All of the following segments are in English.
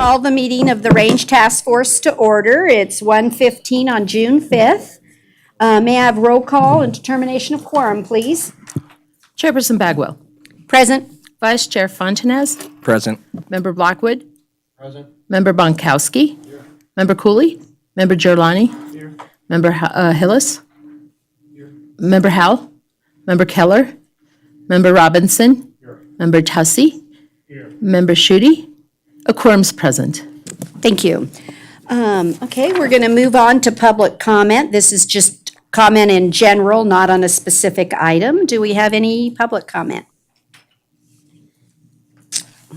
call the meeting of the Range Task Force to order. It's 1:15 on June 5th. May I have roll call and determination of quorum, please? Chairperson Bagwell. Present. Vice Chair Fontanez. Present. Member Blackwood. Present. Member Bonkowski. Here. Member Cooley. Member Gerlani. Here. Member Hillis. Here. Member Howell. Member Keller. Member Robinson. Here. Member Tussey. Here. Member Schutte. A quorum's present. Thank you. Okay, we're going to move on to public comment. This is just comment in general, not on a specific item. Do we have any public comment?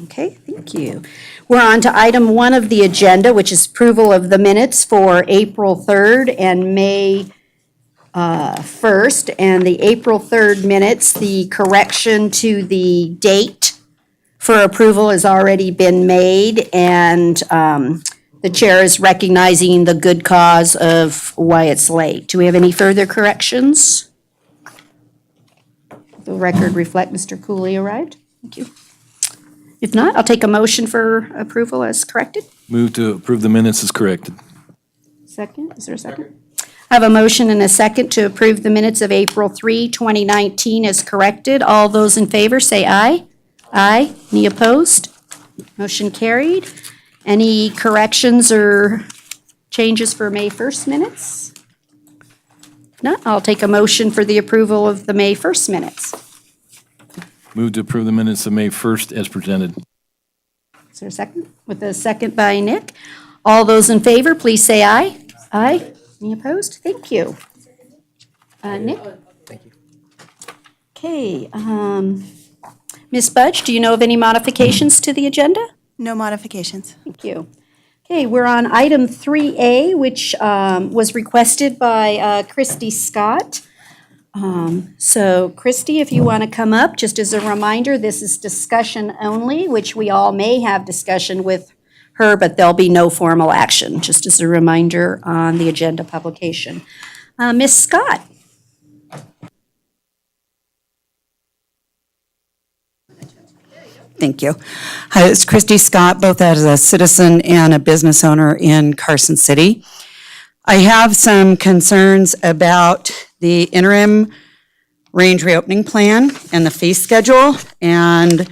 Okay, thank you. We're on to item 1 of the agenda, which is approval of the minutes for April 3rd and May 1st. And the April 3rd minutes, the correction to the date for approval has already been made, and the chair is recognizing the good cause of why it's late. Do we have any further corrections? The record reflect Mr. Cooley arrived. Thank you. If not, I'll take a motion for approval as corrected. Move to approve the minutes as corrected. Second, is there a second? I have a motion and a second to approve the minutes of April 3, 2019 as corrected. All those in favor say aye. Aye. Any opposed? Motion carried. Any corrections or changes for May 1st minutes? No, I'll take a motion for the approval of the May 1st minutes. Move to approve the minutes of May 1st as presented. Is there a second? With a second by Nick. All those in favor, please say aye. Aye. Any opposed? Thank you. Nick? Thank you. Okay, Ms. Budge, do you know of any modifications to the agenda? No modifications. Thank you. Okay, we're on item 3A, which was requested by Christy Scott. So Christy, if you want to come up, just as a reminder, this is discussion only, which we all may have discussion with her, but there'll be no formal action, just as a reminder on the agenda publication. Ms. Scott. Thank you. Hi, it's Christy Scott, both as a citizen and a business owner in Carson City. I have some concerns about the interim range reopening plan and the fee schedule, and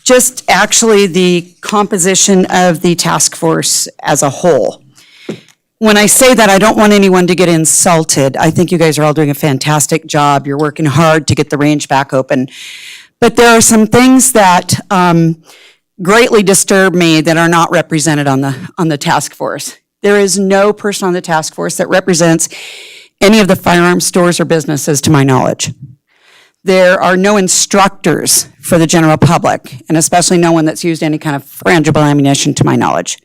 just actually the composition of the task force as a whole. When I say that, I don't want anyone to get insulted. I think you guys are all doing a fantastic job. You're working hard to get the range back open. But there are some things that greatly disturb me that are not represented on the task force. There is no person on the task force that represents any of the firearms stores or businesses, to my knowledge. There are no instructors for the general public, and especially no one that's used any kind of frangible ammunition, to my knowledge.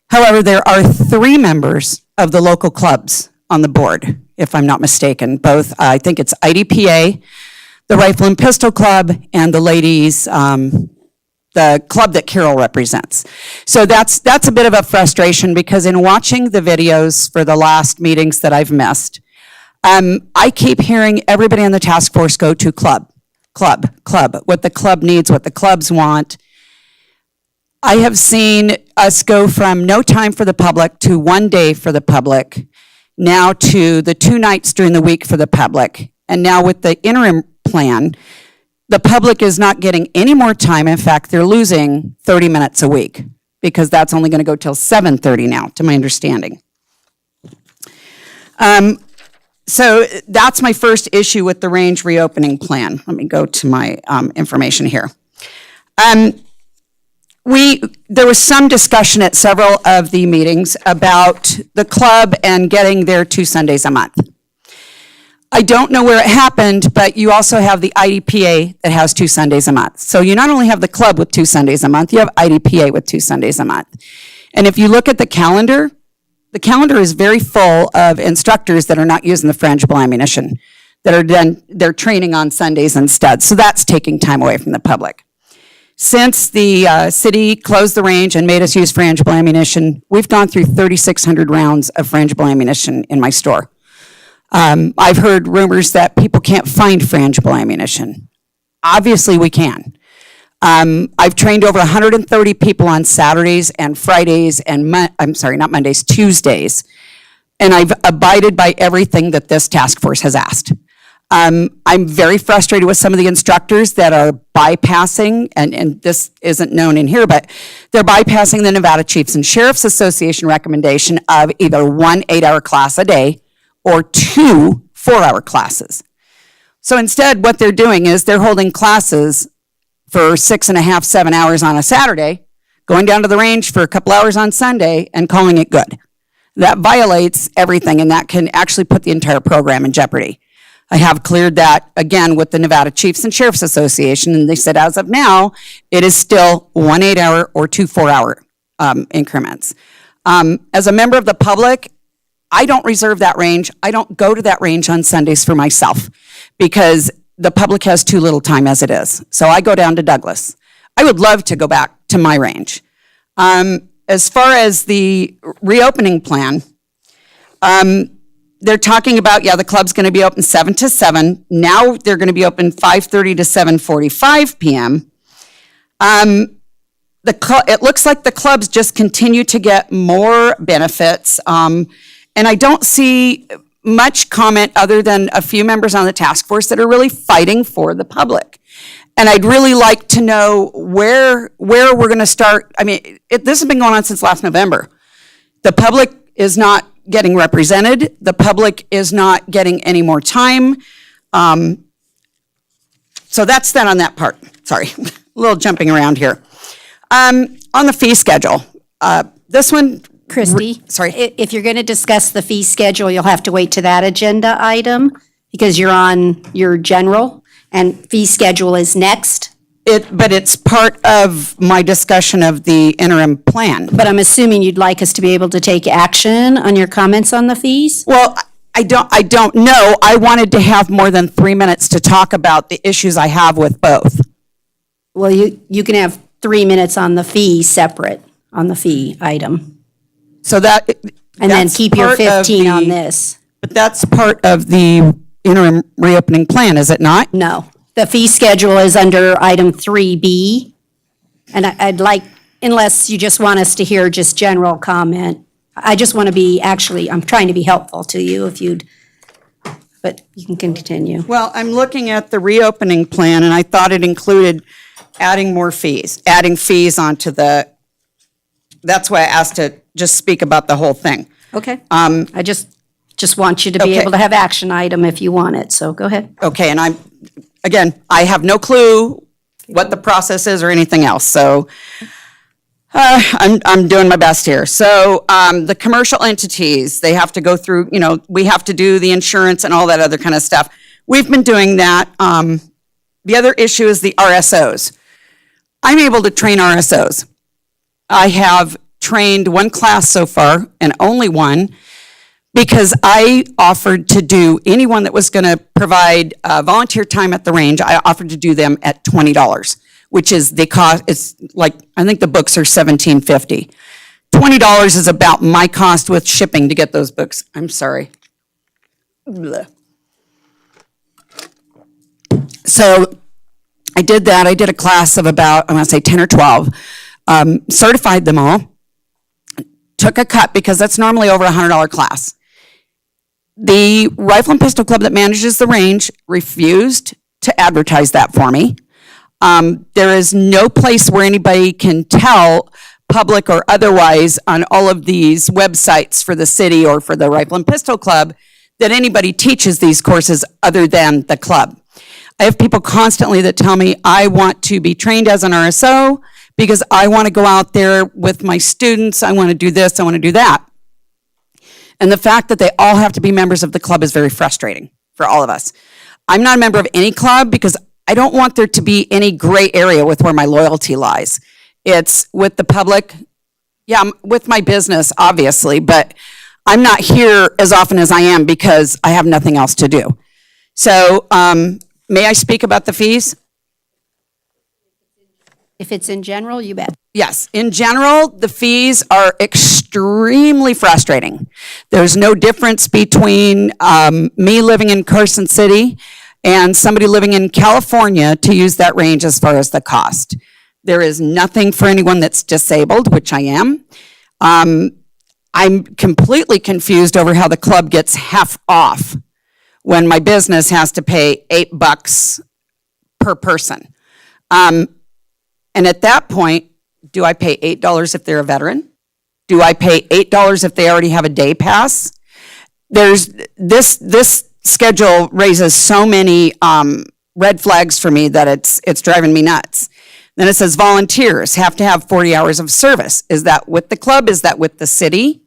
However, there are 3 members of the local clubs on the board, if I'm not mistaken. Both, I think it's IDPA, the Rifle and Pistol Club, and the ladies, the club that Carol represents. So that's a bit of a frustration, because in watching the videos for the last meetings that I've missed, I keep hearing everybody on the task force go to club, what the club needs, what the clubs want. I have seen us go from no time for the public to 1 day for the public, now to the 2 nights during the week for the public, and now with the interim plan, the public is not getting any more time. In fact, they're losing 30 minutes a week, because that's only going to go till 7:30 now, to my understanding. So that's my first issue with the range reopening plan. Let me go to my information here. There was some discussion at several of the meetings about the club and getting their 2 Sundays a month. I don't know where it happened, but you also have the IDPA that has 2 Sundays a month. So you not only have the club with 2 Sundays a month, you have IDPA with 2 Sundays a month. And if you look at the calendar is very full of instructors that are not using the frangible ammunition, they're training on Sundays instead. So that's taking time away from the public. Since the city closed the range and made us use frangible ammunition, we've gone through 3,600 rounds of frangible ammunition in my store. I've heard rumors that people can't find frangible ammunition. Obviously we can. I've trained over 130 people on Saturdays and Fridays and, not Mondays, Tuesdays. And I've abided by everything that this task force has asked. I'm very frustrated with some of the instructors that are bypassing, and this isn't known in here, but they're bypassing the Nevada Chiefs and Sheriffs Association recommendation of either 1 8-hour class a day or 2 4-hour classes. So instead, what they're doing is they're holding classes for 6.5, 7 hours on a Saturday, going down to the range for a couple hours on Sunday, and calling it good. That violates everything, and that can actually put the entire program in jeopardy. I have cleared that again with the Nevada Chiefs and Sheriffs Association, and they said as of now, it is still 1 8-hour or 2 4-hour increments. As a member of the public, I don't reserve that range. I don't go to that range on Sundays for myself because the public has too little time as it is. So I go down to Douglas. I would love to go back to my range. As far as the reopening plan, they're talking about, the club's going to be open 7 to 7. Now they're going to be open 5:30 to 7:45 p.m. It looks like the clubs just continue to get more benefits. And I don't see much comment other than a few members on the task force that are really fighting for the public. And I'd really like to know where we're going to start. I mean, this has been going on since last November. The public is not getting represented. The public is not getting any more time. So that's that on that part. Sorry, a little jumping around here. On the fee schedule, this one, Christie? Sorry. If you're going to discuss the fee schedule, you'll have to wait to that agenda item because you're on your general, and fee schedule is next. But it's part of my discussion of the interim plan. But I'm assuming you'd like us to be able to take action on your comments on the fees? Well, I don't know. I wanted to have more than 3 minutes to talk about the issues I have with both. Well, you can have 3 minutes on the fee separate, on the fee item. So that. And then that's keep your part of 15 on the- this. But that's part of the interim reopening plan, is it not? No. The fee schedule is under item 3B. And I'd like, unless you just want us to hear just general comment, I just want to be, I'm trying to be helpful to you but you can continue. Well, I'm looking at the reopening plan, and I thought it included adding more fees, adding fees onto that's why I asked to just speak about the whole thing. Okay. I just want you to be Okay. able to have action item if you want it, so go ahead. Okay, and I have no clue what the process is or anything else, so I'm doing my best here. So the commercial entities, they have to go through, we have to do the insurance and all that other kind of stuff. We've been doing that. The other issue is the RSOs. I'm able to train RSOs. I have trained one class so far, and only one, because I offered to do anyone that was going to provide volunteer time at the range, I offered to do them at $20, which is the cost. It's like, I think the books are $17.50. $20 is about my cost with shipping to get those books. I'm sorry. Blech. So I did that. I did a class of about, I want to say 10 or 12, certified them all, took a cut because that's normally over $100 class. The Rifle and Pistol Club that manages the range refused to advertise that for me. There is no place where anybody can tell, public or otherwise, on all of these websites for the city or for the Rifle and Pistol Club, that anybody teaches these courses other than the club. I have people constantly that tell me, I want to be trained as an RSO because I want to go out there with my students, I want to do this, I want to do that. And the fact that they all have to be members of the club is very frustrating for all of us. I'm not a member of any club because I don't want there to be any gray area with where my loyalty lies. It's with the public, with my business, obviously, but I'm not here as often as I am because I have nothing else to do. So, may I speak about the fees? If it's in general, you bet. Yes, in general, the fees are extremely frustrating. There's no difference between me living in Carson City and somebody living in California to use that range as far as the cost. There is nothing for anyone that's disabled, which I am. I'm completely confused over how the club gets half off when my business has to pay $8 per person. And at that point, do I pay $8 if they're a veteran? Do I pay $8 if they already have a day pass? There's this schedule raises so many red flags for me that it's driving me nuts. Then it says volunteers have to have 40 hours of service. Is that with the club? Is that with the city?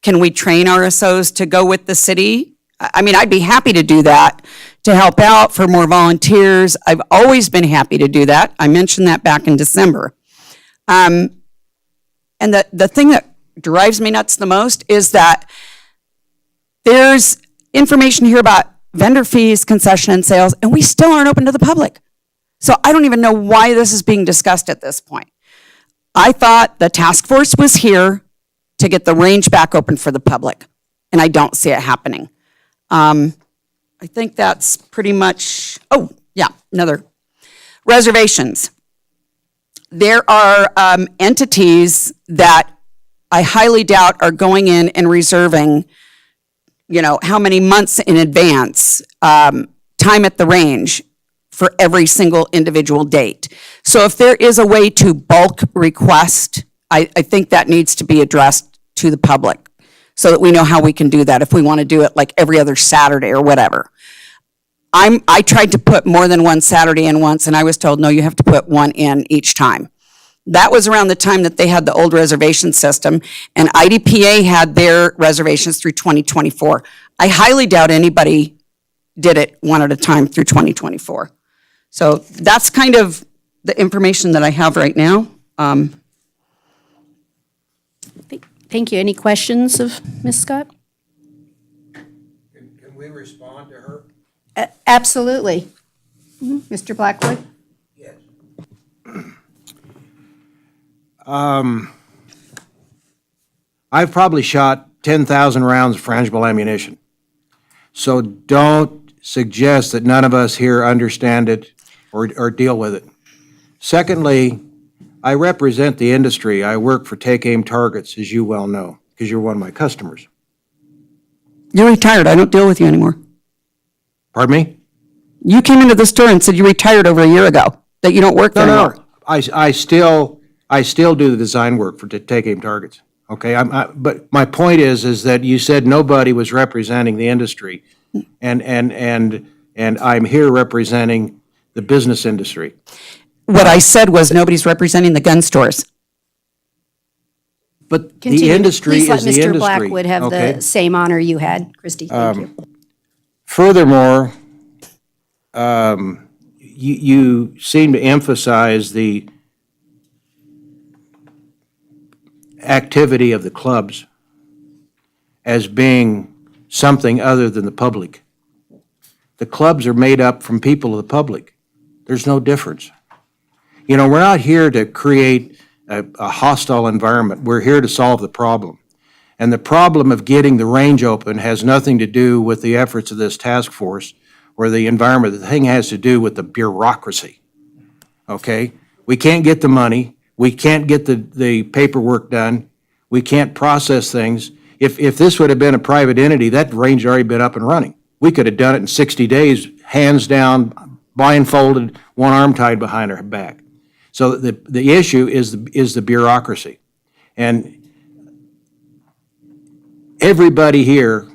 Can we train RSOs to go with the city? I mean, I'd be happy to do that, to help out for more volunteers. I've always been happy to do that. I mentioned that back in December. And the thing that drives me nuts the most is that there's information here about vendor fees, concession and sales, and we still aren't open to the public. So I don't even know why this is being discussed at this point. I thought the task force was here to get the range back open for the public, and I don't see it happening. I think that's pretty much, oh, yeah, another. Reservations. There are entities that I highly doubt are going in and reserving, how many months in advance, time at the range for every single individual date. So if there is a way to bulk request, I think that needs to be addressed to the public so that we know how we can do that if we want to do it like every other Saturday or whatever. I tried to put more than one Saturday in once, and I was told, no, you have to put one in each time. That was around the time that they had the old reservation system, and IDPA had their reservations through 2024. I highly doubt anybody did it one at a time through 2024. So that's kind of the information that I have right now. Thank you. Any questions of Ms. Scott? Can we respond to her? Absolutely. Mr. Blackwood? Yes. I've probably shot 10,000 rounds of frangible ammunition. So don't suggest that none of us here understand it or deal with it. Secondly, I represent the industry. I work for Take Aim Targets, as you well know, because you're one of my customers. You're retired. I don't deal with you anymore. Pardon me? You came into the store and said you retired over a year ago, that you don't work there anymore. No. I still do the design work for Take Aim Targets. Okay, but my point is that you said nobody was representing the industry, and I'm here representing the business industry. What I said was nobody's representing the gun stores. But Continue. the industry Please let is the Mr. industry. Blackwood have okay? the same honor you had, Christie. Thank you. Furthermore, you seem to emphasize the activity of the clubs as being something other than the public. The clubs are made up from people of the public. There's no difference. We're not here to create a hostile environment. We're here to solve the problem. And the problem of getting the range open has nothing to do with the efforts of this task force or the environment. The thing has to do with the bureaucracy, okay? We can't get the money. We can't get the paperwork done. We can't process things. If this would have been a private entity, that range had already been up and running. We could have done it in 60 days, hands down, blindfolded, one arm tied behind our back. So the issue is the bureaucracy. And everybody here,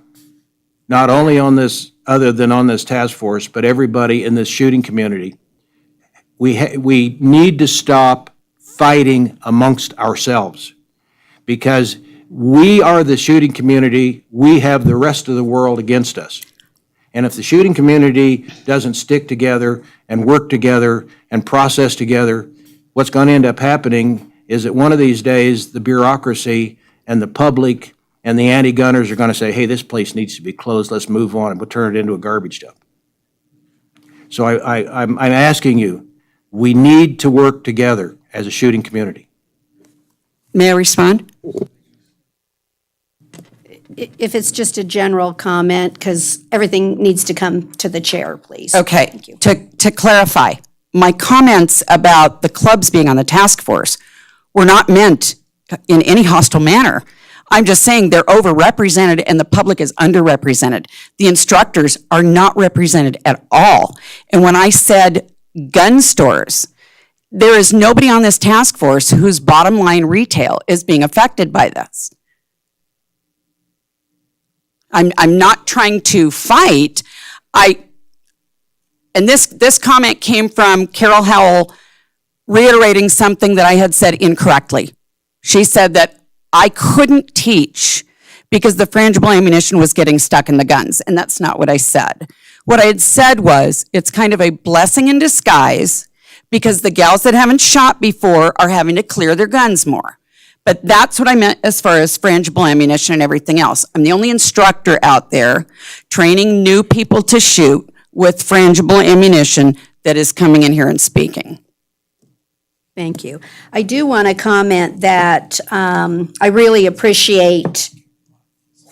not only on this, other than on this task force, but everybody in this shooting community, we need to stop fighting amongst ourselves, because we are the shooting community. We have the rest of the world against us. And if the shooting community doesn't stick together and work together and process together, what's going to end up happening is that one of these days, the bureaucracy and the public and the anti-gunners are going to say, hey, this place needs to be closed, let's move on, and we'll turn it into a garbage dump. So I'm asking you, we need to work together as a shooting community. May I respond? If it's just a general comment, because everything needs to come to the chair, please. Okay. Thank you. To clarify, my comments about the clubs being on the task force were not meant in any hostile manner. I'm just saying they're overrepresented and the public is underrepresented. The instructors are not represented at all. And when I said gun stores, there is nobody on this task force whose bottom line retail is being affected by this. I'm not trying to fight. And this comment came from Carol Howell reiterating something that I had said incorrectly. She said that I couldn't teach because the frangible ammunition was getting stuck in the guns, and that's not what I said. What I had said was, it's kind of a blessing in disguise because the gals that haven't shot before are having to clear their guns more. But that's what I meant as far as frangible ammunition and everything else. I'm the only instructor out there training new people to shoot with frangible ammunition that is coming in here and speaking. Thank you. I do want to comment that I really appreciate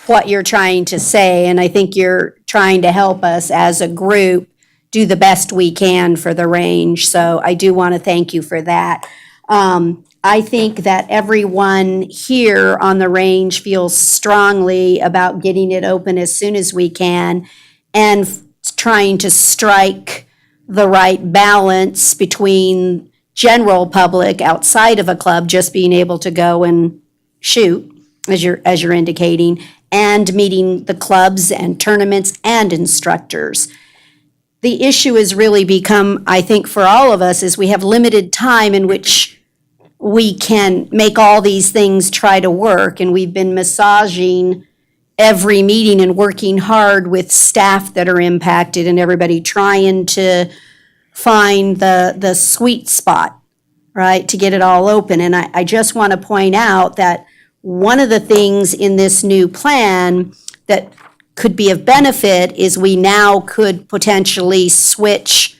what you're trying to say, and I think you're trying to help us as a group do the best we can for the range. So I do want to thank you for that. I think that everyone here on the range feels strongly about getting it open as soon as we can and trying to strike the right balance between general public outside of a club just being able to go and shoot, as you're indicating, and meeting the clubs and tournaments and instructors. The issue has really become, I think, for all of us, is we have limited time in which we can make all these things try to work, and we've been massaging every meeting and working hard with staff that are impacted and everybody trying to find the sweet spot, right, to get it all open. And I just want to point out that one of the things in this new plan that could be of benefit is we now could potentially switch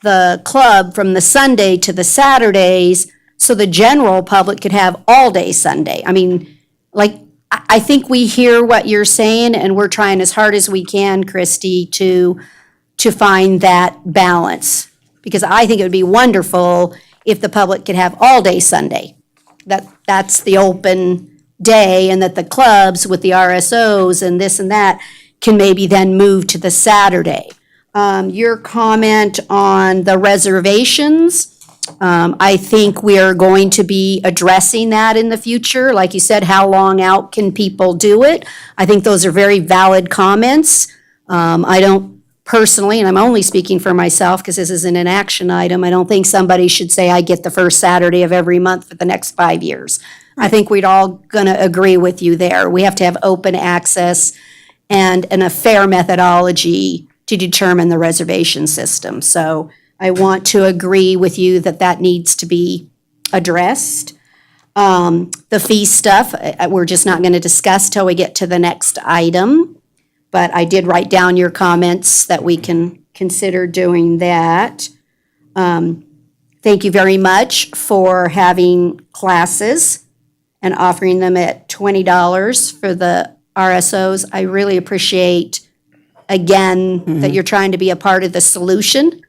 the club from the Sunday to the Saturdays so the general public could have all-day Sunday. I mean, like, I think we hear what you're saying, and we're trying as hard as we can, Christy, to find that balance. Because I think it would be wonderful if the public could have all-day Sunday. That's the open day, and that the clubs with the RSOs and this and that can maybe then move to the Saturday. Your comment on the reservations, I think we are going to be addressing that in the future. Like you said, how long out can people do it? I think those are very valid comments. I don't personally, and I'm only speaking for myself because this isn't an action item, I don't think somebody should say, I get the first Saturday of every month for the next 5 years. I think we'd all going to agree with you there. We have to have open access and a fair methodology to determine the reservation system. So I want to agree with you that that needs to be addressed. The fee stuff, we're just not going to discuss till we get to the next item. But I did write down your comments that we can consider doing that. Thank you very much for having classes and offering them at $20 for the RSOs. I really appreciate, again, that you're trying to be a part of the solution.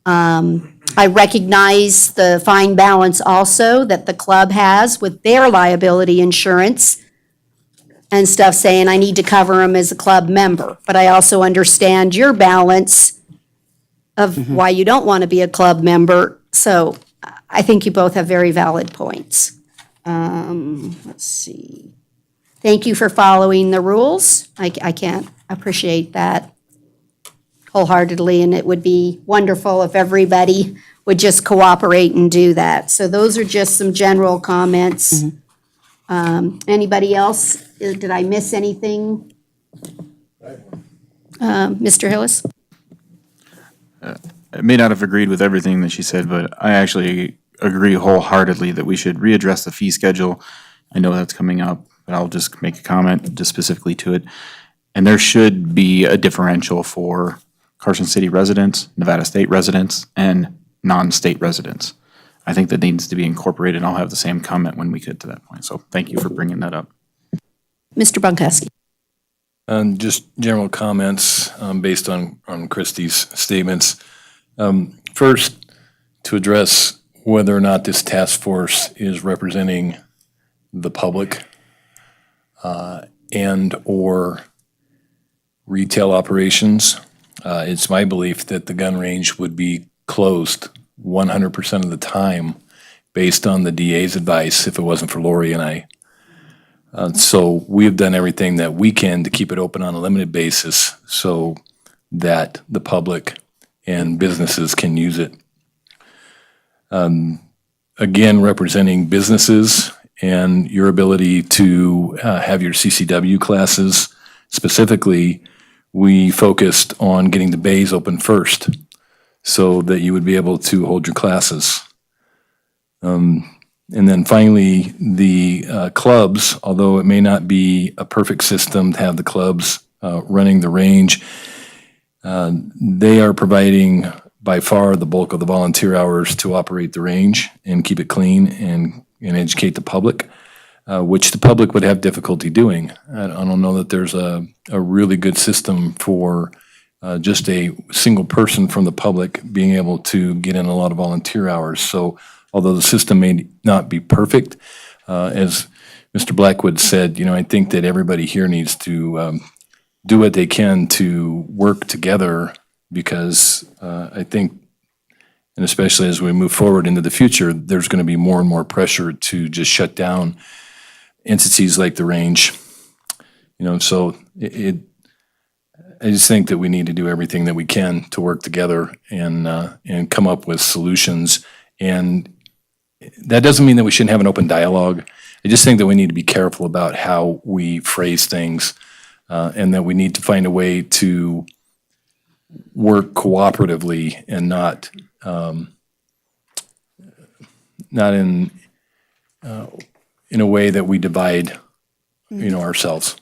I recognize the fine balance also that the club has with their liability insurance and stuff, saying I need to cover them as a club member. But I also understand your balance of why you don't want to be a club member. So I think you both have very valid points. Let's see. Thank you for following the rules. I can't appreciate that wholeheartedly, and it would be wonderful if everybody would just cooperate and do that. So those are just some general comments. Anybody else? Did I miss anything? Mr. Hillis? I may not have agreed with everything that she said, but I actually agree wholeheartedly that we should readdress the fee schedule. I know that's coming up, but I'll just make a comment just specifically to it. And there should be a differential for Carson City residents, Nevada State residents, and non-state residents. I think that needs to be incorporated, and I'll have the same comment when we get to that point. So thank you for bringing that up. Mr. Bunkowski? Just general comments based on Christie's statements. First, to address whether or not this task force is representing the public and/or retail operations, it's my belief that the gun range would be closed 100% of the time based on the DA's advice if it wasn't for Lori and I. So we have done everything that we can to keep it open on a limited basis so that the public and businesses can use it. Again, representing businesses and your ability to have your CCW classes. Specifically, we focused on getting the bays open first so that you would be able to hold your classes. And then finally, the clubs, although it may not be a perfect system to have the clubs running the range, they are providing by far the bulk of the volunteer hours to operate the range and keep it clean and educate the public, which the public would have difficulty doing. I don't know that there's a really good system for just a single person from the public being able to get in a lot of volunteer hours. So although the system may not be perfect, as Mr. Blackwood said, I think that everybody here needs to do what they can to work together because I think, and especially as we move forward into the future, there's going to be more and more pressure to just shut down entities like the range. So I just think that we need to do everything that we can to work together and come up with solutions. And that doesn't mean that we shouldn't have an open dialogue. I just think that we need to be careful about how we phrase things and that we need to find a way to work cooperatively and not in a way that we divide ourselves.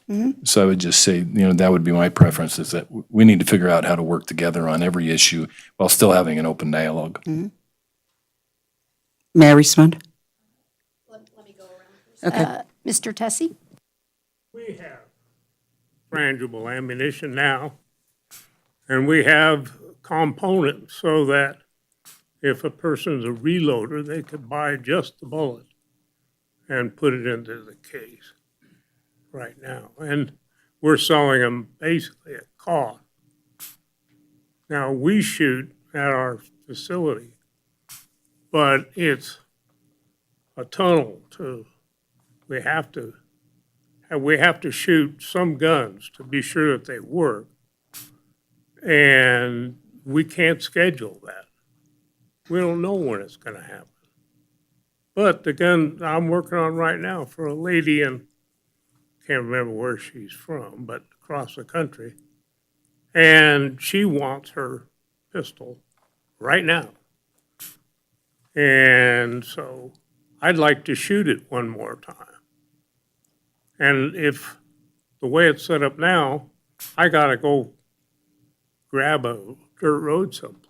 So I would just say, that would be my preference, is that we need to figure out how to work together on every issue while still having an open dialogue. May I respond? Let me go around. Okay. Mr. Tessie? We have frangible ammunition now, and we have components so that if a person's a reloader, they could buy just the bullet and put it into the case right now. And we're selling them basically at cost. Now, we shoot at our facility, but it's a tunnel to, we have to shoot some guns to be sure that they work. And we can't schedule that. We don't know when it's going to happen. But the gun I'm working on right now for a lady in, can't remember where she's from, but across the country. And she wants her pistol right now. And so I'd like to shoot it one more time. And if the way it's set up now, I got to go grab a dirt road someplace.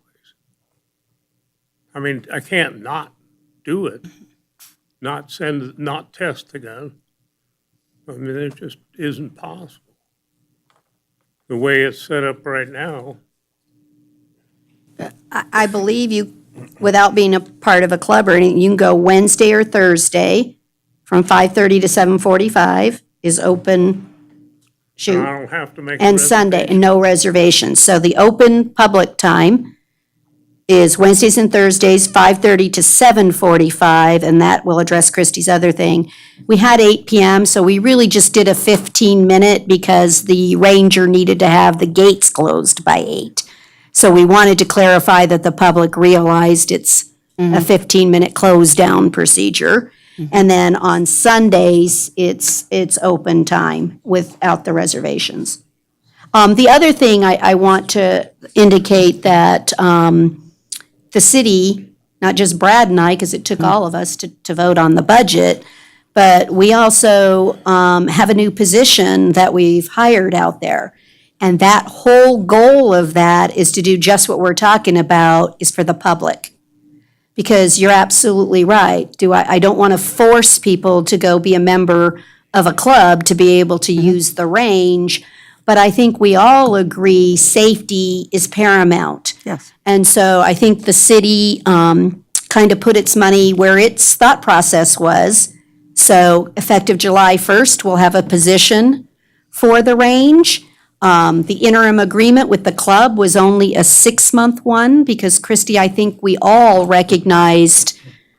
I mean, I can't not do it, not test the gun. I mean, it just isn't possible. The way it's set up right now, I believe you, without being a part of a club or anything, you can go Wednesday or Thursday from 5:30 to 7:45 is open I shoot. don't have to make a And Sunday, reservation. and no reservations. So the open public time is Wednesdays and Thursdays, 5:30 to 7:45, and that will address Christie's other thing. We had 8 PM, so we really just did a 15-minute because the ranger needed to have the gates closed by 8. So we wanted to clarify that the public realized it's a 15-minute close down procedure. And then on Sundays, it's open time without the reservations. The other thing I want to indicate that the city, not just Brad and I, because it took all of us to vote on the budget, but we also have a new position that we've hired out there. And that whole goal of that is to do just what we're talking about, is for the public. Because you're absolutely right. I don't want to force people to go be a member of a club to be able to use the range, but I think we all agree safety is paramount. Yes. And so I think the city kind of put its money where its thought process was. So effective July 1st, we'll have a position for the range. The interim agreement with the club was only a 6-month one because, Christie, I think we all recognized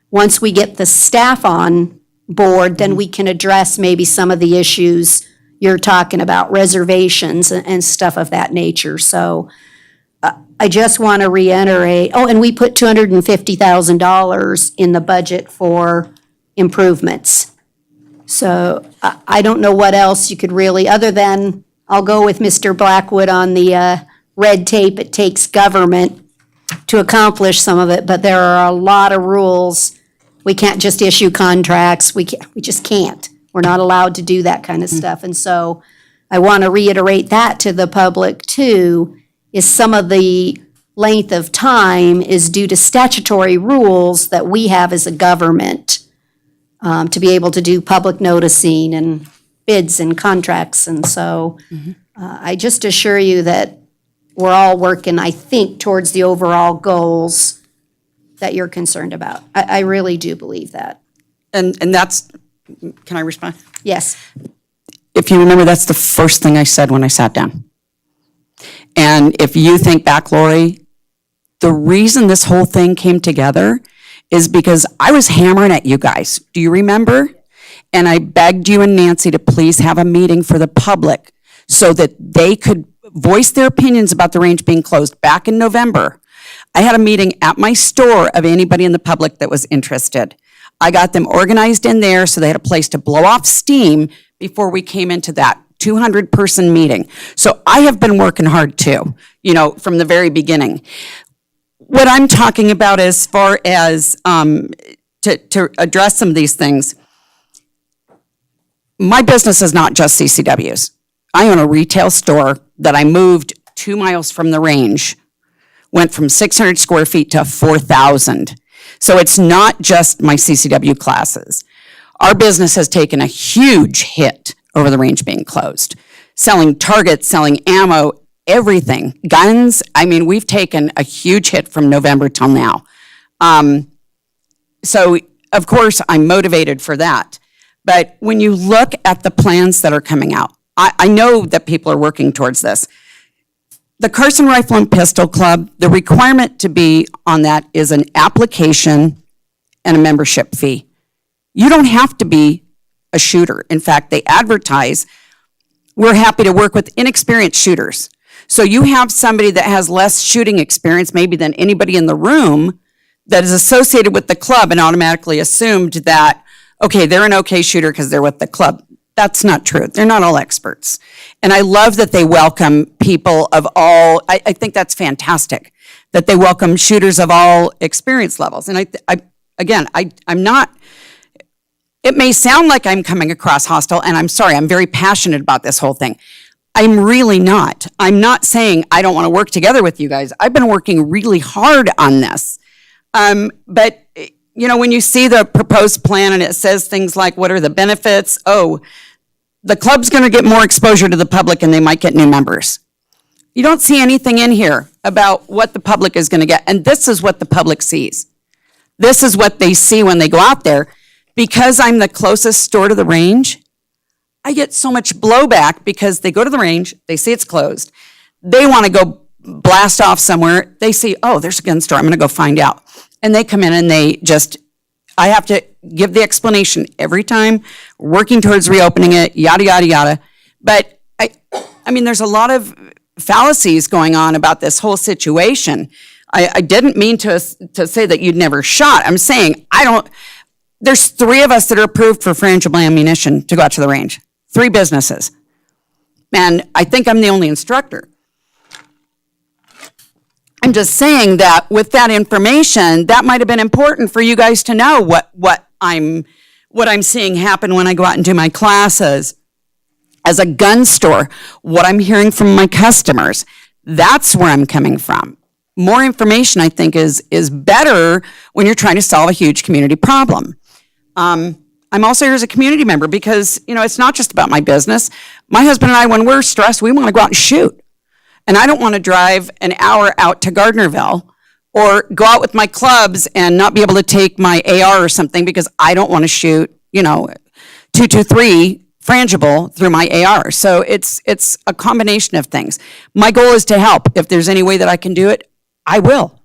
once we get the staff on board, then we can address maybe some of the issues you're talking about, reservations and stuff of that nature. So I just want to reiterate, and we put $250,000 in the budget for improvements. So I don't know what else you could really, other than, I'll go with Mr. Blackwood on the red tape it takes government to accomplish some of it, but there are a lot of rules. We can't just issue contracts. We just can't. We're not allowed to do that kind of stuff. And so I want to reiterate that to the public too, is some of the length of time is due to statutory rules that we have as a government to be able to do public noticing and bids and contracts. And so I just assure you that we're all working, I think, towards the overall goals that you're concerned about. I really do believe that. And that's, can I respond? Yes. If you remember, that's the first thing I said when I sat down. And if you think back, Lori, the reason this whole thing came together is because I was hammering at you guys. Do you remember? And I begged you and Nancy to please have a meeting for the public so that they could voice their opinions about the range being closed back in November. I had a meeting at my store of anybody in the public that was interested. I got them organized in there so they had a place to blow off steam before we came into that 200-person meeting. So I have been working hard too, from the very beginning. What I'm talking about as far as to address some of these things, my business is not just CCW's. I own a retail store that I moved 2 miles from the range, went from 600 square feet to 4,000. So it's not just my CCW classes. Our business has taken a huge hit over the range being closed. Selling targets, selling ammo, everything. Guns, we've taken a huge hit from November till now. So, of course, I'm motivated for that. But when you look at the plans that are coming out, I know that people are working towards this. The Carson Rifle and Pistol Club, the requirement to be on that is an application and a membership fee. You don't have to be a shooter. In fact, they advertise, we're happy to work with inexperienced shooters. So you have somebody that has less shooting experience maybe than anybody in the room that is associated with the club and automatically assumed that, okay, they're an okay shooter because they're with the club. That's not true. They're not all experts. And I love that they welcome people of all, I think that's fantastic, that they welcome shooters of all experience levels. And I'm not, it may sound like I'm coming across hostile, and I'm sorry, I'm very passionate about this whole thing. I'm really not. I'm not saying I don't want to work together with you guys. I've been working really hard on this. But when you see the proposed plan and it says things like, what are the benefits? Oh, the club's going to get more exposure to the public and they might get new members. You don't see anything in here about what the public is going to get. And this is what the public sees. This is what they see when they go out there. Because I'm the closest store to the range, I get so much blowback because they go to the range, they see it's closed. They want to go blast off somewhere. They see, oh, there's a gun store. I'm going to go find out. And they come in and I have to give the explanation every time, working towards reopening it, yada, yada, yada. But there's a lot of fallacies going on about this whole situation. I didn't mean to say that you'd never shot. I'm saying there's 3 of us that are approved for frangible ammunition to go out to the range. 3 businesses. And I think I'm the only instructor. I'm just saying that with that information, that might have been important for you guys to know what I'm seeing happen when I go out and do my classes. As a gun store, what I'm hearing from my customers, that's where I'm coming from. More information, I think, is better when you're trying to solve a huge community problem. I'm also here as a community member because, it's not just about my business. My husband and I, when we're stressed, we want to go out and shoot. And I don't want to drive an hour out to Gardnerville or go out with my clubs and not be able to take my AR or something because I don't want to shoot, 223 frangible through my AR. So it's a combination of things. My goal is to help. If there's any way that I can do it, I will.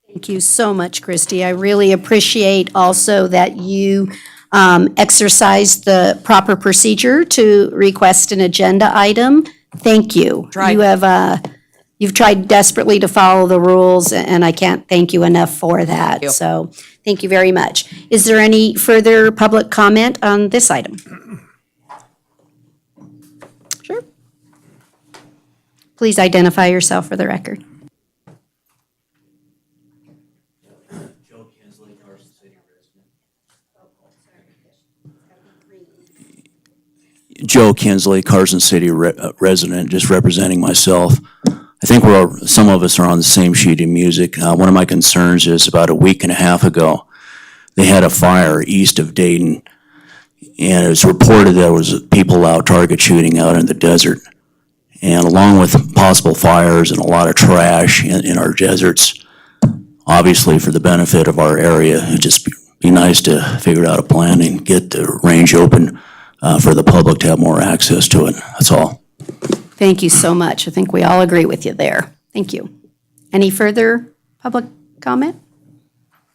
Thank you so much, Christy. I really appreciate also that you exercised the proper procedure to request an agenda item. Thank you. Tried. You've tried desperately to follow the rules, and I can't thank you enough for that. you. So, thank you very much. Is there any further public comment on this item? Sure. Please identify yourself for the record. Joe Kinsley, Carson City resident, just representing myself. I think some of us are on the same sheet of music. One of my concerns is about a week and a half ago, they had a fire east of Dayton, and it was reported there was people out target shooting out in the desert. And along with possible fires and a lot of trash in our deserts, obviously for the benefit of our area, it'd just be nice to figure out a plan and get the range open for the public to have more access to it. That's all. Thank you so much. I think we all agree with you there. Thank you. Any further public comment?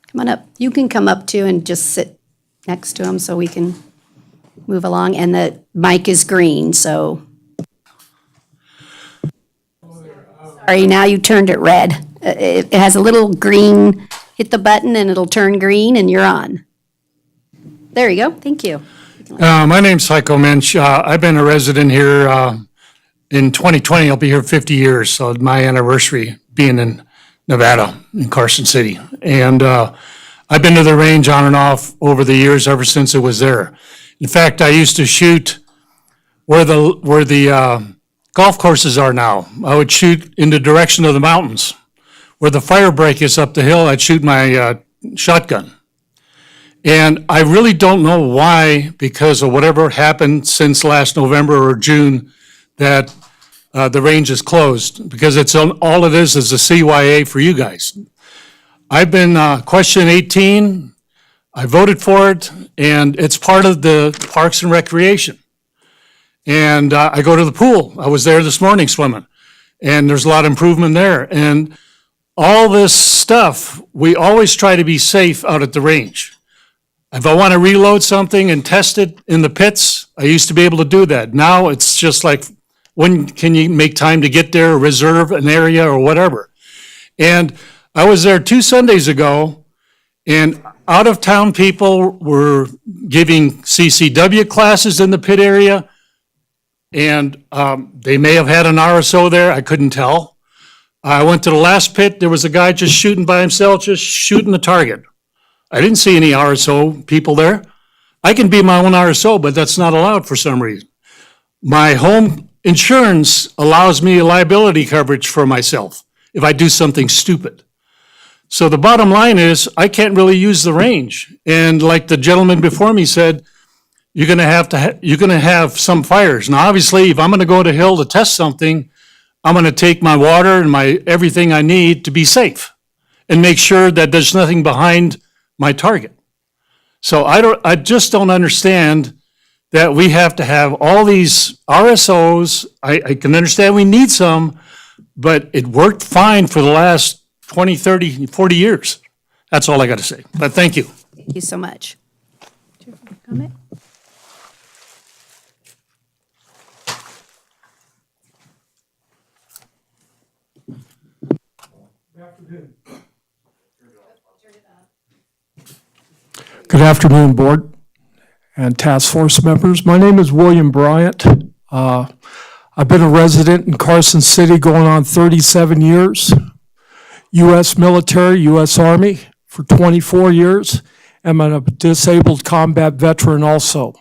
Come on up. You can come up too and just sit next to him so we can move along. And the mic is green, so. Sorry, now you turned it red. It has a little green, hit the button and it'll turn green and you're on. There you go. Thank you. My name's Heiko Mensch. I've been a resident here in 2020. I'll be here 50 years, so my anniversary being in Nevada, in Carson City. And I've been to the range on and off over the years, ever since it was there. In fact, I used to shoot where the golf courses are now. I would shoot in the direction of the mountains. Where the fire break is up the hill, I'd shoot my shotgun. And I really don't know why, because of whatever happened since last November or June, that the range is closed, because all it is a CYA for you guys. I've been question 18, I voted for it, and it's part of the Parks and Recreation. And I go to the pool. I was there this morning swimming, and there's a lot of improvement there. And all this stuff, we always try to be safe out at the range. If I want to reload something and test it in the pits, I used to be able to do that. Now it's just like, when can you make time to get there, reserve an area or whatever? And I was there 2 Sundays ago, and out-of-town people were giving CCW classes in the pit area, and they may have had an RSO there, I couldn't tell. I went to the last pit, there was a guy just shooting by himself, just shooting the target. I didn't see any RSO people there. I can be my own RSO, but that's not allowed for some reason. My home insurance allows me liability coverage for myself if I do something stupid. So the bottom line is, I can't really use the range. And like the gentleman before me said, you're gonna have some fires. Now, obviously, if I'm gonna go to Hill to test something, I'm gonna take my water and my everything I need to be safe and make sure that there's nothing behind my target. So I just don't understand that we have to have all these RSOs. I can understand we need some, but it worked fine for the last 20, 30, 40 years. That's all I got to say. But thank you. Thank you so much. Do you have a comment? Good afternoon, Board and Task Force members. My name is William Bryant. I've been a resident in Carson City going on 37 years, U.S. military, U.S. Army for 24 years. I'm a disabled combat veteran also.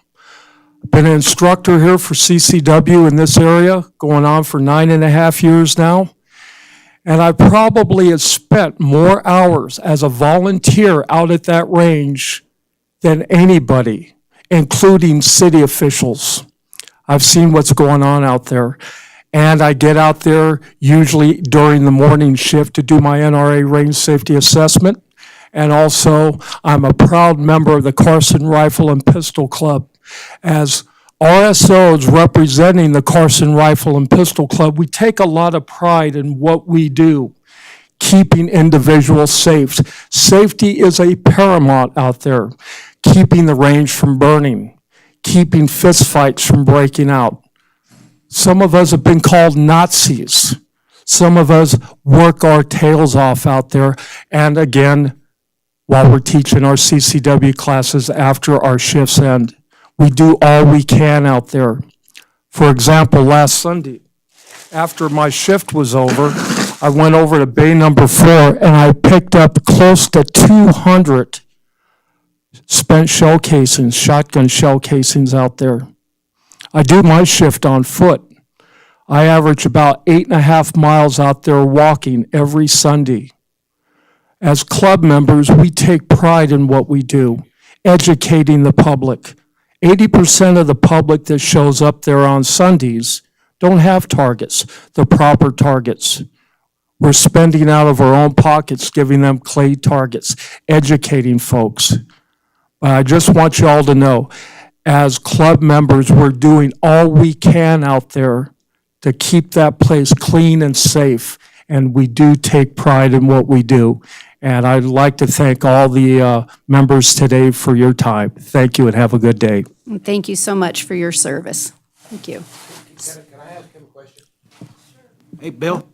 I've been an instructor here for CCW in this area, going on for 9.5 years now. And I probably have spent more hours as a volunteer out at that range than anybody, including city officials. I've seen what's going on out there. And I get out there usually during the morning shift to do my NRA range safety assessment. And also, I'm a proud member of the Carson Rifle and Pistol Club. As RSOs representing the Carson Rifle and Pistol Club, we take a lot of pride in what we do, keeping individuals safe. Safety is a paramount out there, keeping the range from burning, keeping fistfights from breaking out. Some of us have been called Nazis. Some of us work our tails off out there. And again, while we're teaching our CCW classes after our shifts end, we do all we can out there. For example, last Sunday, after my shift was over, I went over to bay number 4 and I picked up close to 200 spent shell casings, shotgun shell casings out there. I do my shift on foot. I average about 8.5 miles out there walking every Sunday. As club members, we take pride in what we do, educating the public. 80% of the public that shows up there on Sundays don't have targets, the proper targets. We're spending out of our own pockets, giving them clay targets, educating folks. I just want you all to know, as club members, we're doing all we can out there to keep that place clean and safe, and we do take pride in what we do. And I'd like to thank all the members today for your time. Thank you and have a good day. And thank you so much for your service. Thank you. Can I ask him a question? Hey, Bill?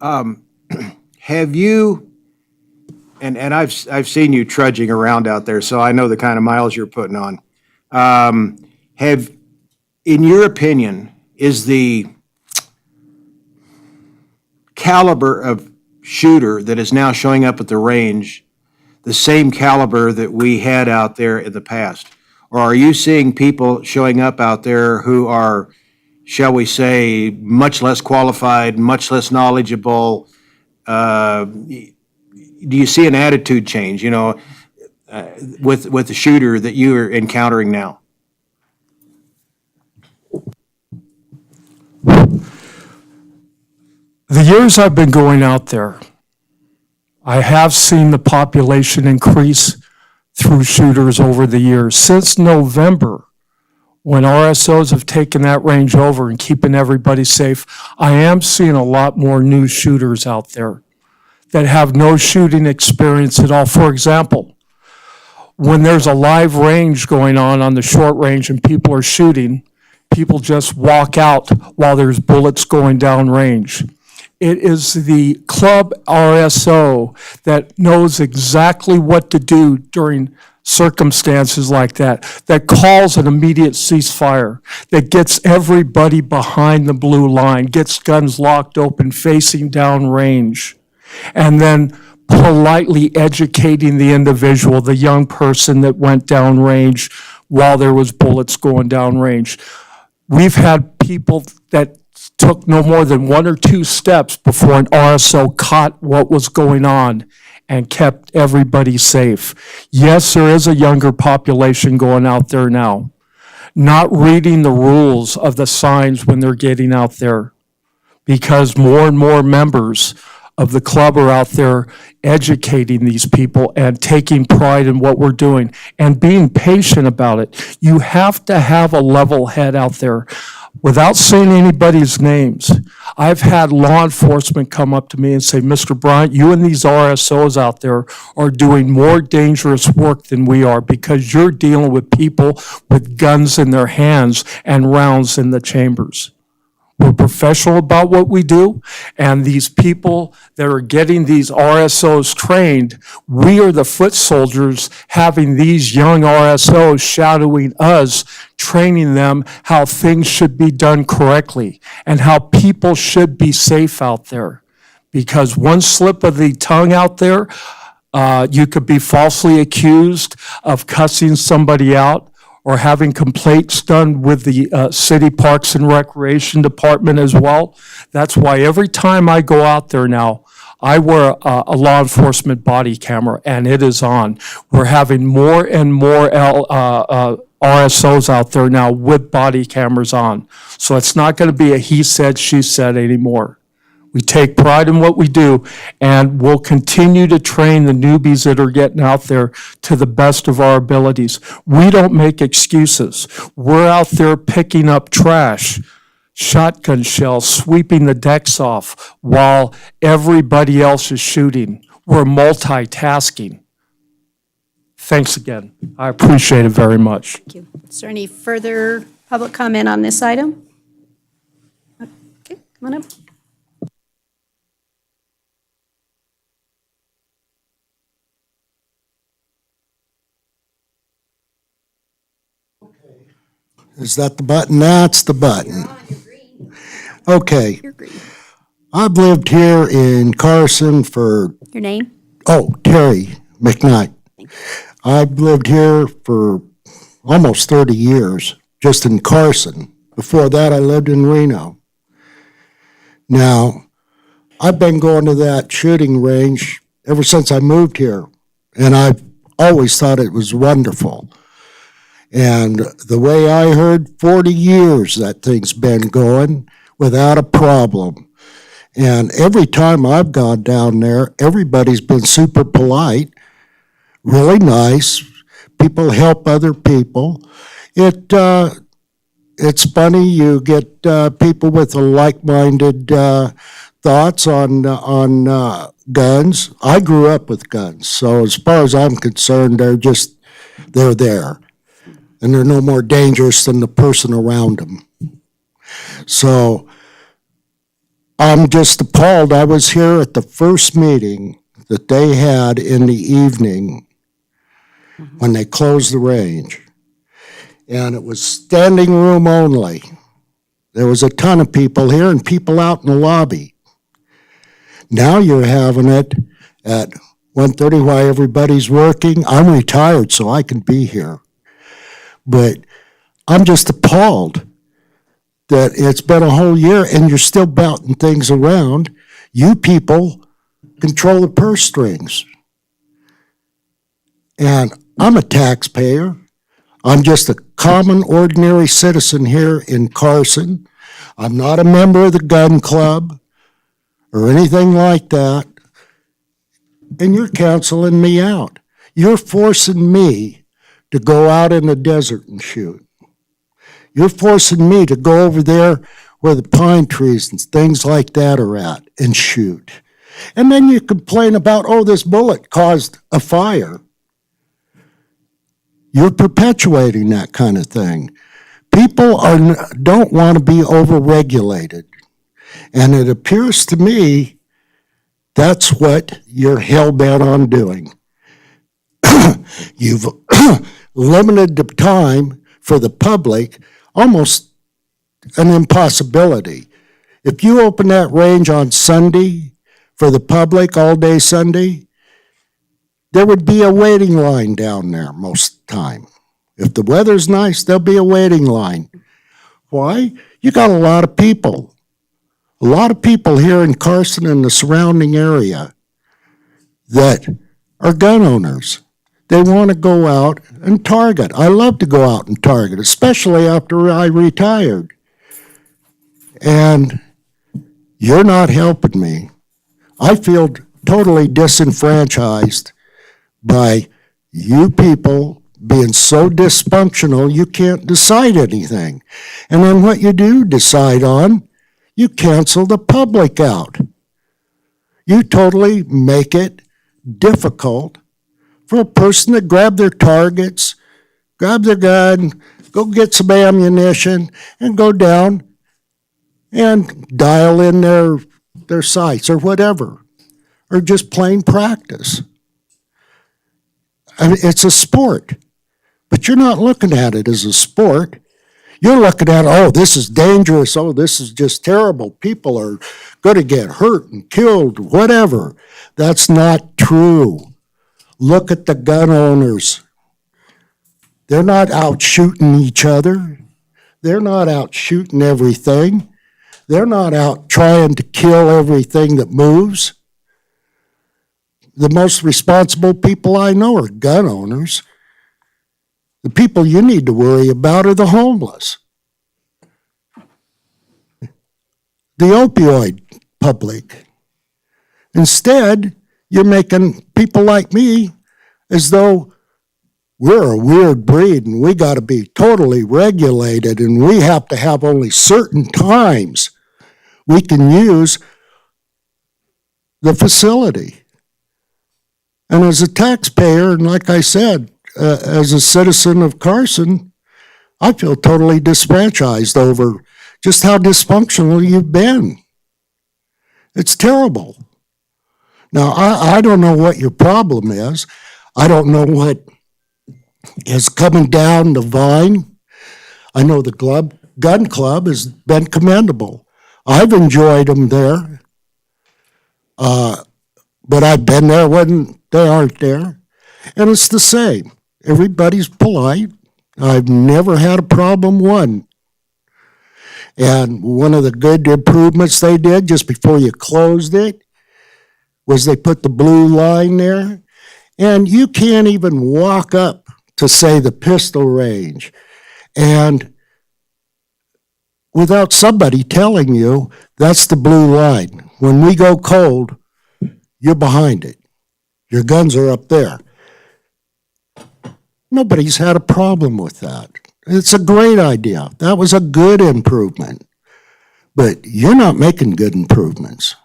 Have you, and I've seen you trudging around out there, so I know the kind of miles you're putting on. In your opinion, is the caliber of shooter that is now showing up at the range the same caliber that we had out there in the past? Or are you seeing people showing up out there who are, shall we say, much less qualified, much less knowledgeable? Do you see an attitude change, with the shooter that you are encountering now? The years I've been going out there, I have seen the population increase through shooters over the years. Since November, when RSOs have taken that range over and keeping everybody safe, I am seeing a lot more new shooters out there that have no shooting experience at all. For example, when there's a live range going on the short range and people are shooting, people just walk out while there's bullets going down range. It is the club RSO that knows exactly what to do during circumstances like that calls an immediate ceasefire, that gets everybody behind the blue line, gets guns locked open, facing down range, and then politely educating the individual, the young person that went down range while there was bullets going down range. We've had people that took no more than 1 or 2 steps before an RSO caught what was going on and kept everybody safe. Yes, there is a younger population going out there now, not reading the rules of the signs when they're getting out there, because more and more members of the club are out there educating these people and taking pride in what we're doing and being patient about it. You have to have a level head out there. Without saying anybody's names, I've had law enforcement come up to me and say, Mr. Bryant, you and these RSOs out there are doing more dangerous work than we are because you're dealing with people with guns in their hands and rounds in the chambers. We're professional about what we do, and these people that are getting these RSOs trained, we are the foot soldiers having these young RSOs shadowing us, training them how things should be done correctly and how people should be safe out there. Because one slip of the tongue out there, you could be falsely accused of cussing somebody out, or having complaints done with the City Parks and Recreation Department as well. That's why every time I go out there now, I wear a law enforcement body camera, and it is on. We're having more and more RSOs out there now with body cameras on. So it's not going to be a he said, she said anymore. We take pride in what we do, and we'll continue to train the newbies that are getting out there to the best of our abilities. We don't make excuses. We're out there picking up trash, shotgun shells, sweeping the decks off while everybody else is shooting. We're multitasking. Thanks again. I appreciate it very much. Thank you. Is there any further public comment on this item? Okay, come on up. Is that the button? That's the button. Okay. You're green. I've lived here in Carson for, Your name? Terry McKnight. I've lived here for almost 30 years, just in Carson. Before that, I lived in Reno. Now, I've been going to that shooting range ever since I moved here, and I've always thought it was wonderful. And the way I heard, 40 years that thing's been going without a problem. And every time I've gone down there, everybody's been super polite, really nice. People help other people. It's funny, you get people with like-minded thoughts on guns. I grew up with guns, so as far as I'm concerned, they're there. And they're no more dangerous than the person around them. So I'm just appalled. I was here at the first meeting that they had in the evening when they closed the range. And it was standing room only. There was a ton of people here and people out in the lobby. Now you're having it at 1:30 while everybody's working. I'm retired, so I can be here. But I'm just appalled that it's been a whole year and you're still bouncing things around. You people control the purse strings. And I'm a taxpayer. I'm just a common, ordinary citizen here in Carson. I'm not a member of the gun club or anything like that. And you're counseling me out. You're forcing me to go out in the desert and shoot. You're forcing me to go over there where the pine trees and things like that are at and shoot. And then you complain about, this bullet caused a fire. You're perpetuating that kind of thing. People don't want to be overregulated. And it appears to me that's what you're hell-bent on doing. You've limited the time for the public, almost an impossibility. If you open that range on Sunday for the public, all day Sunday, there would be a waiting line down there most of the time. If the weather's nice, there'll be a waiting line. Why? You got a lot of people. A lot of people here in Carson and the surrounding area that are gun owners. They want to go out and target. I love to go out and target, especially after I retired. And you're not helping me. I feel totally disenfranchised by you people being so dysfunctional you can't decide anything. And then what you do decide on, you cancel the public out. You totally make it difficult for a person to grab their targets, grab their gun, go get some ammunition, and go down and dial in their sights or whatever, or just plain practice. I mean, it's a sport, but you're not looking at it as a sport. You're looking at, this is dangerous, this is just terrible, people are going to get hurt and killed, whatever. That's not true. Look at the gun owners. They're not out shooting each other. They're not out shooting everything. They're not out trying to kill everything that moves. The most responsible people I know are gun owners. The people you need to worry about are the homeless. The opioid public. Instead, you're making people like me as though we're a weird breed and we got to be totally regulated and we have to have only certain times we can use the facility. And as a taxpayer, and like I said, as a citizen of Carson, I feel totally disfranchised over just how dysfunctional you've been. It's terrible. Now, I don't know what your problem is. I don't know what is coming down the vine. I know the gun club has been commendable. I've enjoyed them there. But I've been there when they aren't there. And it's the same. Everybody's polite. I've never had a problem one. And one of the good improvements they did just before you closed it was they put the blue line there. And you can't even walk up to, say, the pistol range. And without somebody telling you, that's the blue line. When we go cold, you're behind it. Your guns are up there. Nobody's had a problem with that. It's a great idea. That was a good improvement. But you're not making good improvements.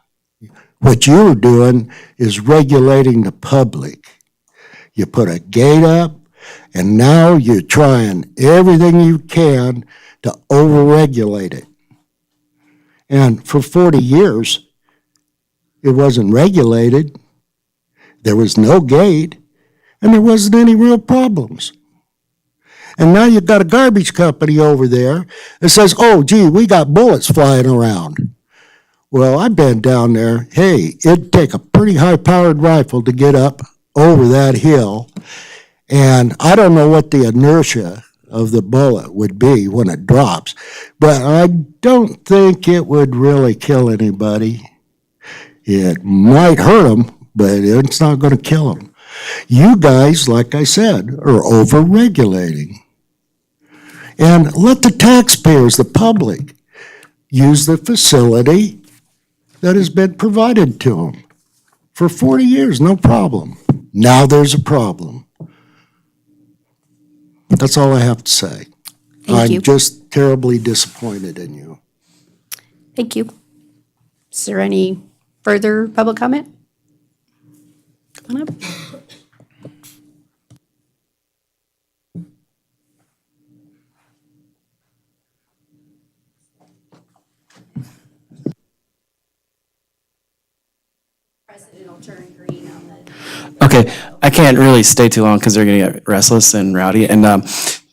What you're doing is regulating the public. You put a gate up, and now you're trying everything you can to overregulate it. And for 40 years, it wasn't regulated. There was no gate, and there wasn't any real problems. And now you've got a garbage company over there that says, oh, gee, we got bullets flying around. Well, I've been down there. Hey, it'd take a pretty high-powered rifle to get up over that hill. And I don't know what the inertia of the bullet would be when it drops, but I don't think it would really kill anybody. It might hurt them, but it's not going to kill them. You guys, like I said, are over-regulating. And let the taxpayers, the public, use the facility that has been provided to them. For 40 years, no problem. Now there's a problem. That's all I have to say. Thank you. I'm just terribly disappointed in you. Thank you. Is there any further public comment? Come on up. President will turn green on the. Okay, I can't really stay too long because they're gonna get restless and rowdy. And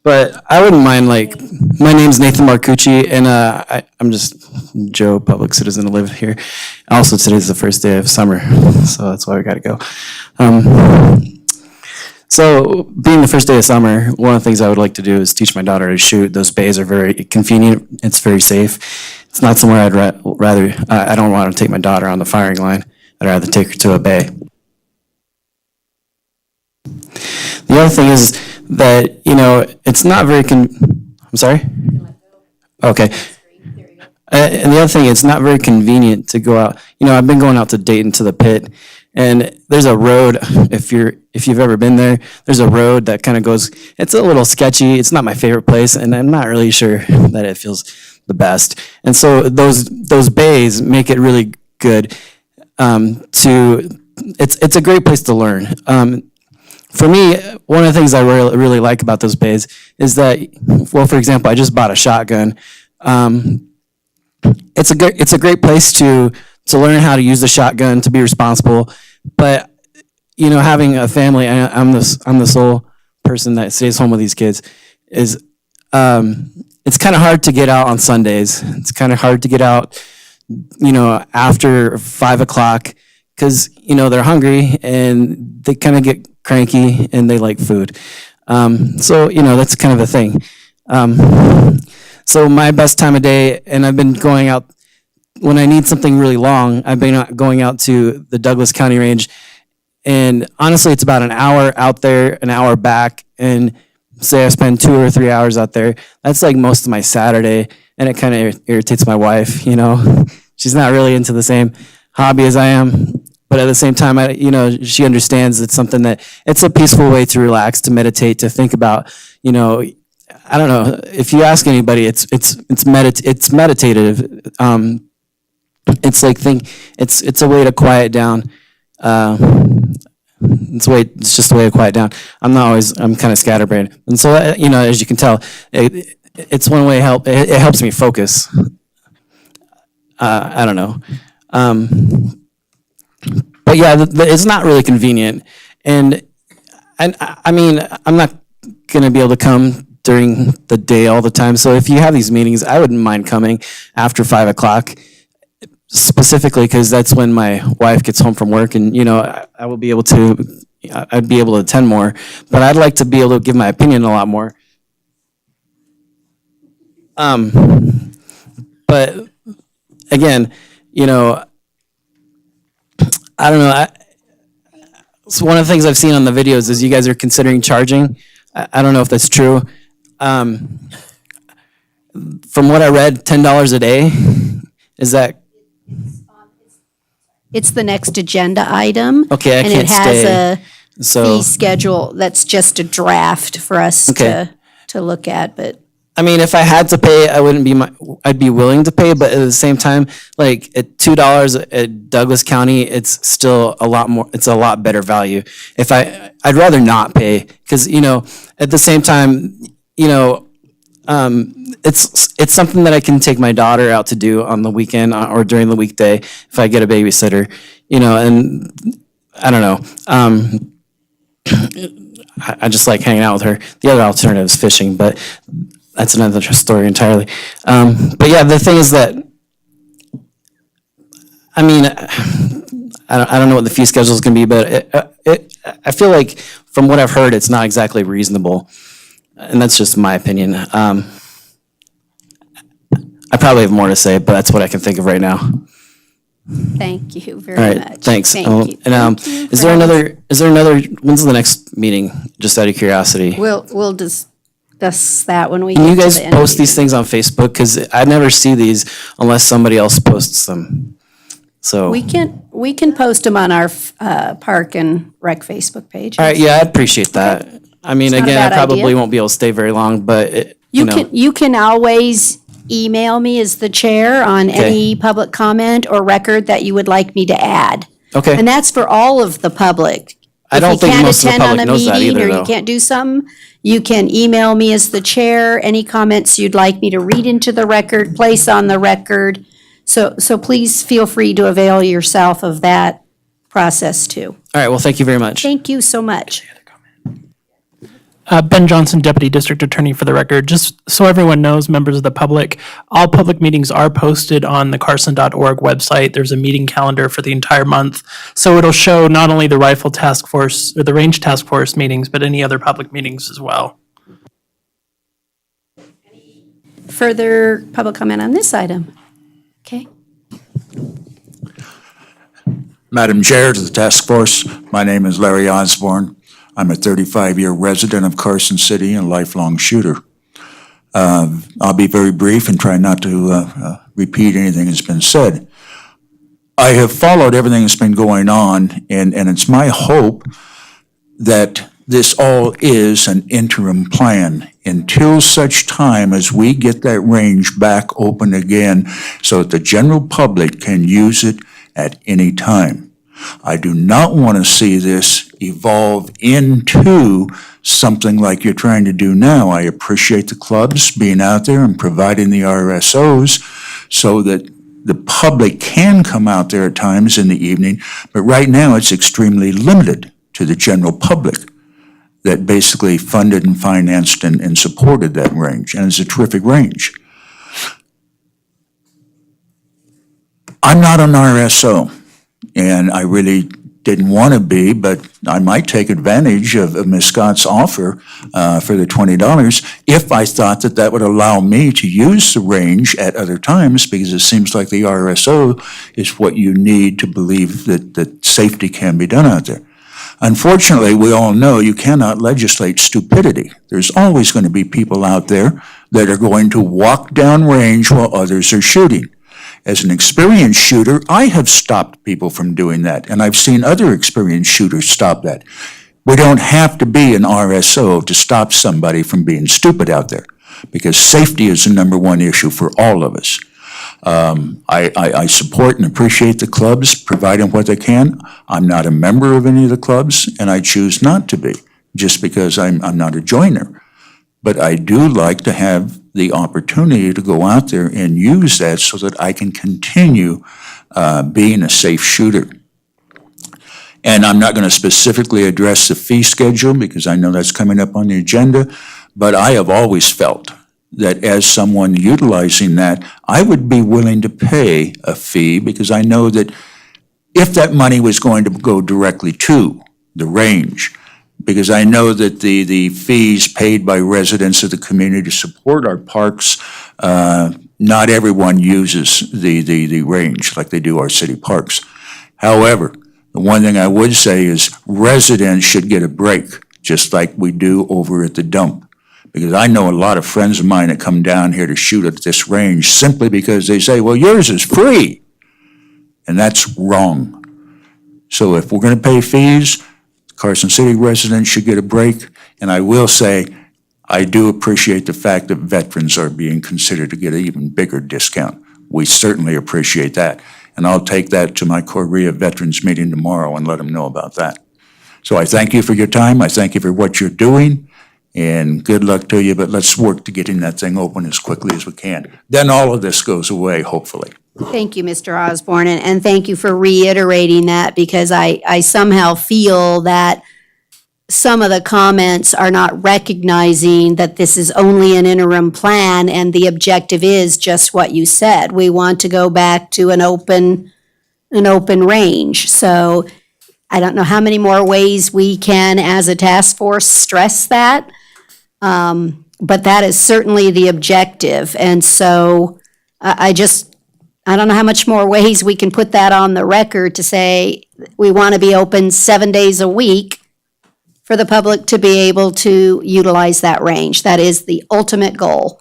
but I wouldn't mind. Like, my name's Nathan Marcucci, and I'm just Joe, public citizen, to live here. Also, today's the first day of summer, so that's why we gotta go. So, being the first day of summer, one of the things I would like to do is teach my daughter to shoot. Those bays are very convenient. It's very safe. It's not somewhere I'd rather. I don't want to take my daughter on the firing line. I'd rather take her to a bay. The other thing is that, it's not very I'm sorry? Okay. And the other thing, it's not very convenient to go out. I've been going out to Dayton to the pit, and there's a road, if you've ever been there, there's a road that kind of goes, it's a little sketchy. It's not my favorite place, and I'm not really sure that it feels the best. And so those bays make it really good it's a great place to learn. For me, one of the things I really like about those bays is that, well, for example, I just bought a shotgun. It's a great place to learn how to use the shotgun, to be responsible. But having a family, I'm the sole person that stays home with these kids. It's kind of hard to get out on Sundays. It's kind of hard to get out, after 5 o'clock, because they're hungry and they kind of get cranky and they like food. So that's kind of a thing. So my best time of day, and I've been going out when I need something really long. I've been going out to the Douglas County Range, and honestly, it's about an hour out there, an hour back, and say I spend 2 or 3 hours out there, that's like most of my Saturday, and it kind of irritates my wife, you know. She's not really into the same hobby as I am, but at the same time, she understands it's something that, it's a peaceful way to relax, to meditate, to think about, I don't know, if you ask anybody, it's meditative. It's like it's a way to quiet down. It's just a way to quiet down. I'm kind of scatterbrained. And so, as you can tell, it's one way it helps me focus. I don't know. But yeah, it's not really convenient. And I mean, I'm not going to be able to come during the day all the time. So if you have these meetings, I wouldn't mind coming after 5 o'clock, specifically because that's when my wife gets home from work, and I will be able to, I'd be able to attend more. But I'd like to be able to give my opinion a lot more. But again, I don't know. So one of the things I've seen on the videos is you guys are considering charging. I don't know if that's true. From what I read, $10 a day. Is that? It's the next agenda item. Okay, I can't And it has stay. a So, fee schedule that's just a draft for us Okay. to look at, but I mean, if I had to pay, I'd be willing to pay, but at the same time, like at $2 at Douglas County, it's still a lot more, it's a lot better value. I'd rather not pay, because, at the same time, it's something that I can take my daughter out to do on the weekend or during the weekday if I get a babysitter, and I don't know. I just like hanging out with her. The other alternative is fishing, but that's another story entirely. But yeah, the thing is that, I mean, I don't know what the fee schedule is going to be, but I feel like from what I've heard, it's not exactly reasonable. And that's just my opinion. I probably have more to say, but that's what I can think of right now. thank you All very right, much. thanks. Thank And you. Thank you is for there having- another, when's the next meeting? Just out of curiosity. We'll discuss that when we Can you get to guys the end of post the these things on Facebook? Because I never see these unless somebody else posts them. So, We can post them on our Park and Rec Facebook page. all right, yeah, I'd appreciate that. I mean, It's not a again, I bad probably idea. won't be able to stay very long, but You can always email me as the chair on any public comment or record that you would like me to add. Okay. And that's for all of the public. I don't think most of the public knows that If you can't attend on a meeting either, or you though. can't do something, you can email me as the chair, any comments you'd like me to read into the record, place on the record. So please feel free to avail yourself of that process too. All right, well, thank you very much. Thank you so much. Ben Johnson, Deputy District Attorney for the record. Just so everyone knows, members of the public, all public meetings are posted on the carson.org website. There's a meeting calendar for the entire month. So it'll show not only the Rifle Task Force or the Range Task Force meetings, but any other public meetings as well. Further public comment on this item? Okay. Madam Chair to the task force, my name is Larry Osborne. I'm a 35-year resident of Carson City and a lifelong shooter. I'll be very brief and try not to repeat anything that's been said. I have followed everything that's been going on, and it's my hope that this all is an interim plan until such time as we get that range back open again so that the general public can use it at any time. I do not want to see this evolve into something like you're trying to do now. I appreciate the clubs being out there and providing the RSOs so that the public can come out there at times in the evening, but right now it's extremely limited to the general public that basically funded and financed and supported that range, and it's a terrific range. I'm not an RSO, and I really didn't want to be, but I might take advantage of Ms. Scott's offer for the $20 if I thought that that would allow me to use the range at other times, because it seems like the RSO is what you need to believe that safety can be done out there. Unfortunately, we all know you cannot legislate stupidity. There's always going to be people out there that are going to walk down range while others are shooting. As an experienced shooter, I have stopped people from doing that, and I've seen other experienced shooters stop that. We don't have to be an RSO to stop somebody from being stupid out there, because safety is the number one issue for all of us. I support and appreciate the clubs providing what they can. I'm not a member of any of the clubs, and I choose not to be, just because I'm not a joiner. But I do like to have the opportunity to go out there and use that so that I can continue being a safe shooter. And I'm not going to specifically address the fee schedule because I know that's coming up on the agenda, but I have always felt that as someone utilizing that, I would be willing to pay a fee because I know that if that money was going to go directly to the range, because I know that the fees paid by residents of the community to support our parks, not everyone uses the range like they do our city parks. However, the one thing I would say is residents should get a break, just like we do over at the dump. Because I know a lot of friends of mine that come down here to shoot at this range simply because they say, well, yours is free. And that's wrong. So if we're going to pay fees, Carson City residents should get a break. And I will say, I do appreciate the fact that veterans are being considered to get an even bigger discount. We certainly appreciate that. And I'll take that to my Korea Veterans meeting tomorrow and let them know about that. So I thank you for your time. I thank you for what you're doing. And good luck to you, but let's work to getting that thing open as quickly as we can. Then all of this goes away, hopefully. Thank you, Mr. Osborne, and thank you for reiterating that because I somehow feel that some of the comments are not recognizing that this is only an interim plan and the objective is just what you said. We want to go back to an open range. So I don't know how many more ways we can, as a task force, stress that. But that is certainly the objective. And so I don't know how much more ways we can put that on the record to say we want to be open 7 days a week for the public to be able to utilize that range. That is the ultimate goal.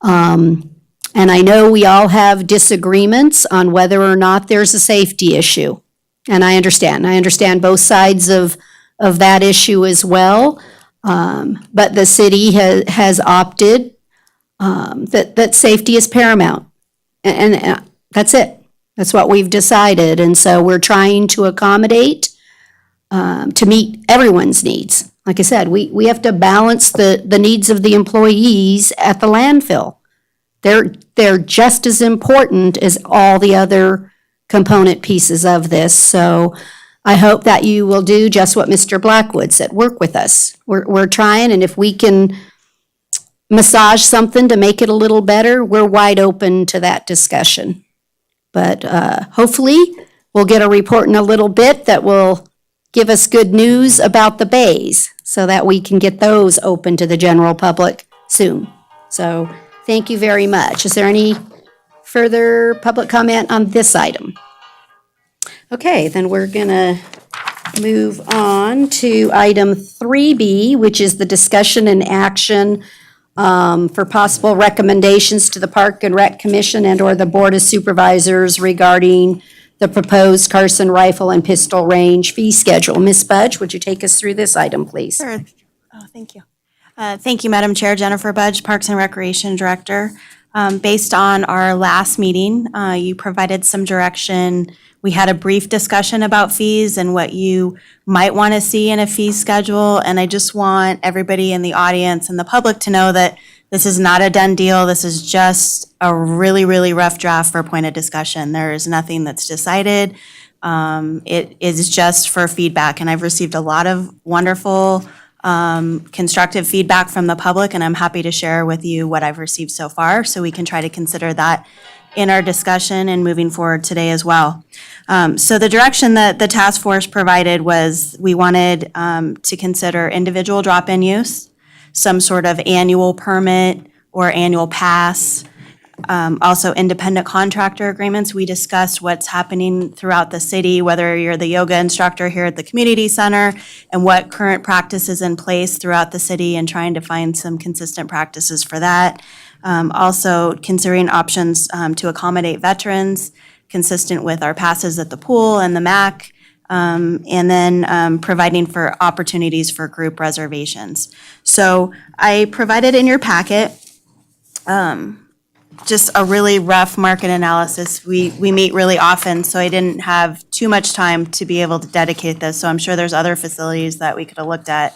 And I know we all have disagreements on whether or not there's a safety issue. And I understand both sides of that issue as well. But the city has opted that safety is paramount. And that's it. That's what we've decided. And so we're trying to accommodate to meet everyone's needs. Like I said, we have to balance the needs of the employees at the landfill. They're just as important as all the other component pieces of this. So I hope that you will do just what Mr. Blackwood said, work with us. We're trying, and if we can massage something to make it a little better, we're wide open to that discussion. But hopefully, we'll get a report in a little bit that will give us good news about the bays so that we can get those open to the general public soon. So thank you very much. Is there any further public comment on this item? Okay, then we're going to move on to item 3B, which is the discussion and action for possible recommendations to the Park and Rec Commission and/or the Board of Supervisors regarding the proposed Carson rifle and pistol range fee schedule. Ms. Budge, would you take us through this item, please? Sure. Oh, thank you. Thank you, Madam Chair. Jennifer Budge, Parks and Recreation Director. Based on our last meeting, you provided some direction. We had a brief discussion about fees and what you might want to see in a fee schedule. And I just want everybody in the audience and the public to know that this is not a done deal. This is just a really, really rough draft for a point of discussion. There is nothing that's decided. It is just for feedback. And I've received a lot of wonderful constructive feedback from the public, and I'm happy to share with you what I've received so far, so we can try to consider that in our discussion and moving forward today as well. So the direction that the task force provided was we wanted to consider individual drop-in use, some sort of annual permit or annual pass, Also, independent contractor agreements, we discussed what's happening throughout the city, whether you're the yoga instructor here at the community center, and what current practices in place throughout the city, and trying to find some consistent practices for that. Also, considering options to accommodate veterans, consistent with our passes at the pool and the MAC, and then providing for opportunities for group reservations. So I provided in your packet just a really rough market analysis. We meet really often, so I didn't have too much time to be able to dedicate this, so I'm sure there's other facilities that we could have looked at.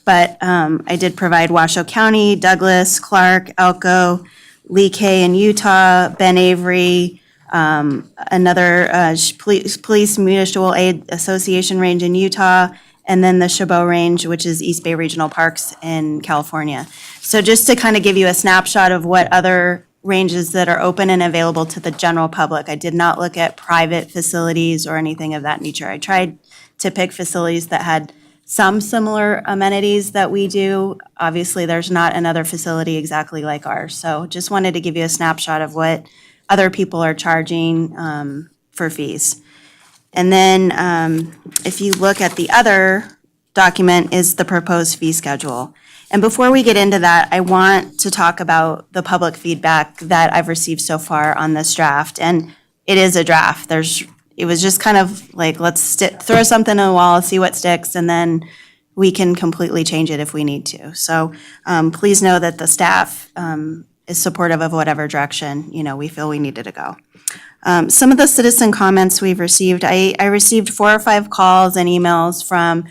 But I did provide Washoe County, Douglas, Clark, Elko, Lee K in Utah, Ben Avery, another Police Mutual Aid Association range in Utah, and then the Chabot Range, which is East Bay Regional Parks in California. So just to kind of give you a snapshot of what other ranges that are open and available to the general public. I did not look at private facilities or anything of that nature. I tried to pick facilities that had some similar amenities that we do. Obviously, there's not another facility exactly like ours. So just wanted to give you a snapshot of what other people are charging for fees. And then if you look at the other document is the proposed fee schedule. And before we get into that, I want to talk about the public feedback that I've received so far on this draft. And it is a draft. It was just kind of like, let's throw something on the wall, see what sticks, and then we can completely change it if we need to. So please know that the staff is supportive of whatever direction, we feel we needed to go. Some of the citizen comments we've received, I received 4 or 5 calls and emails from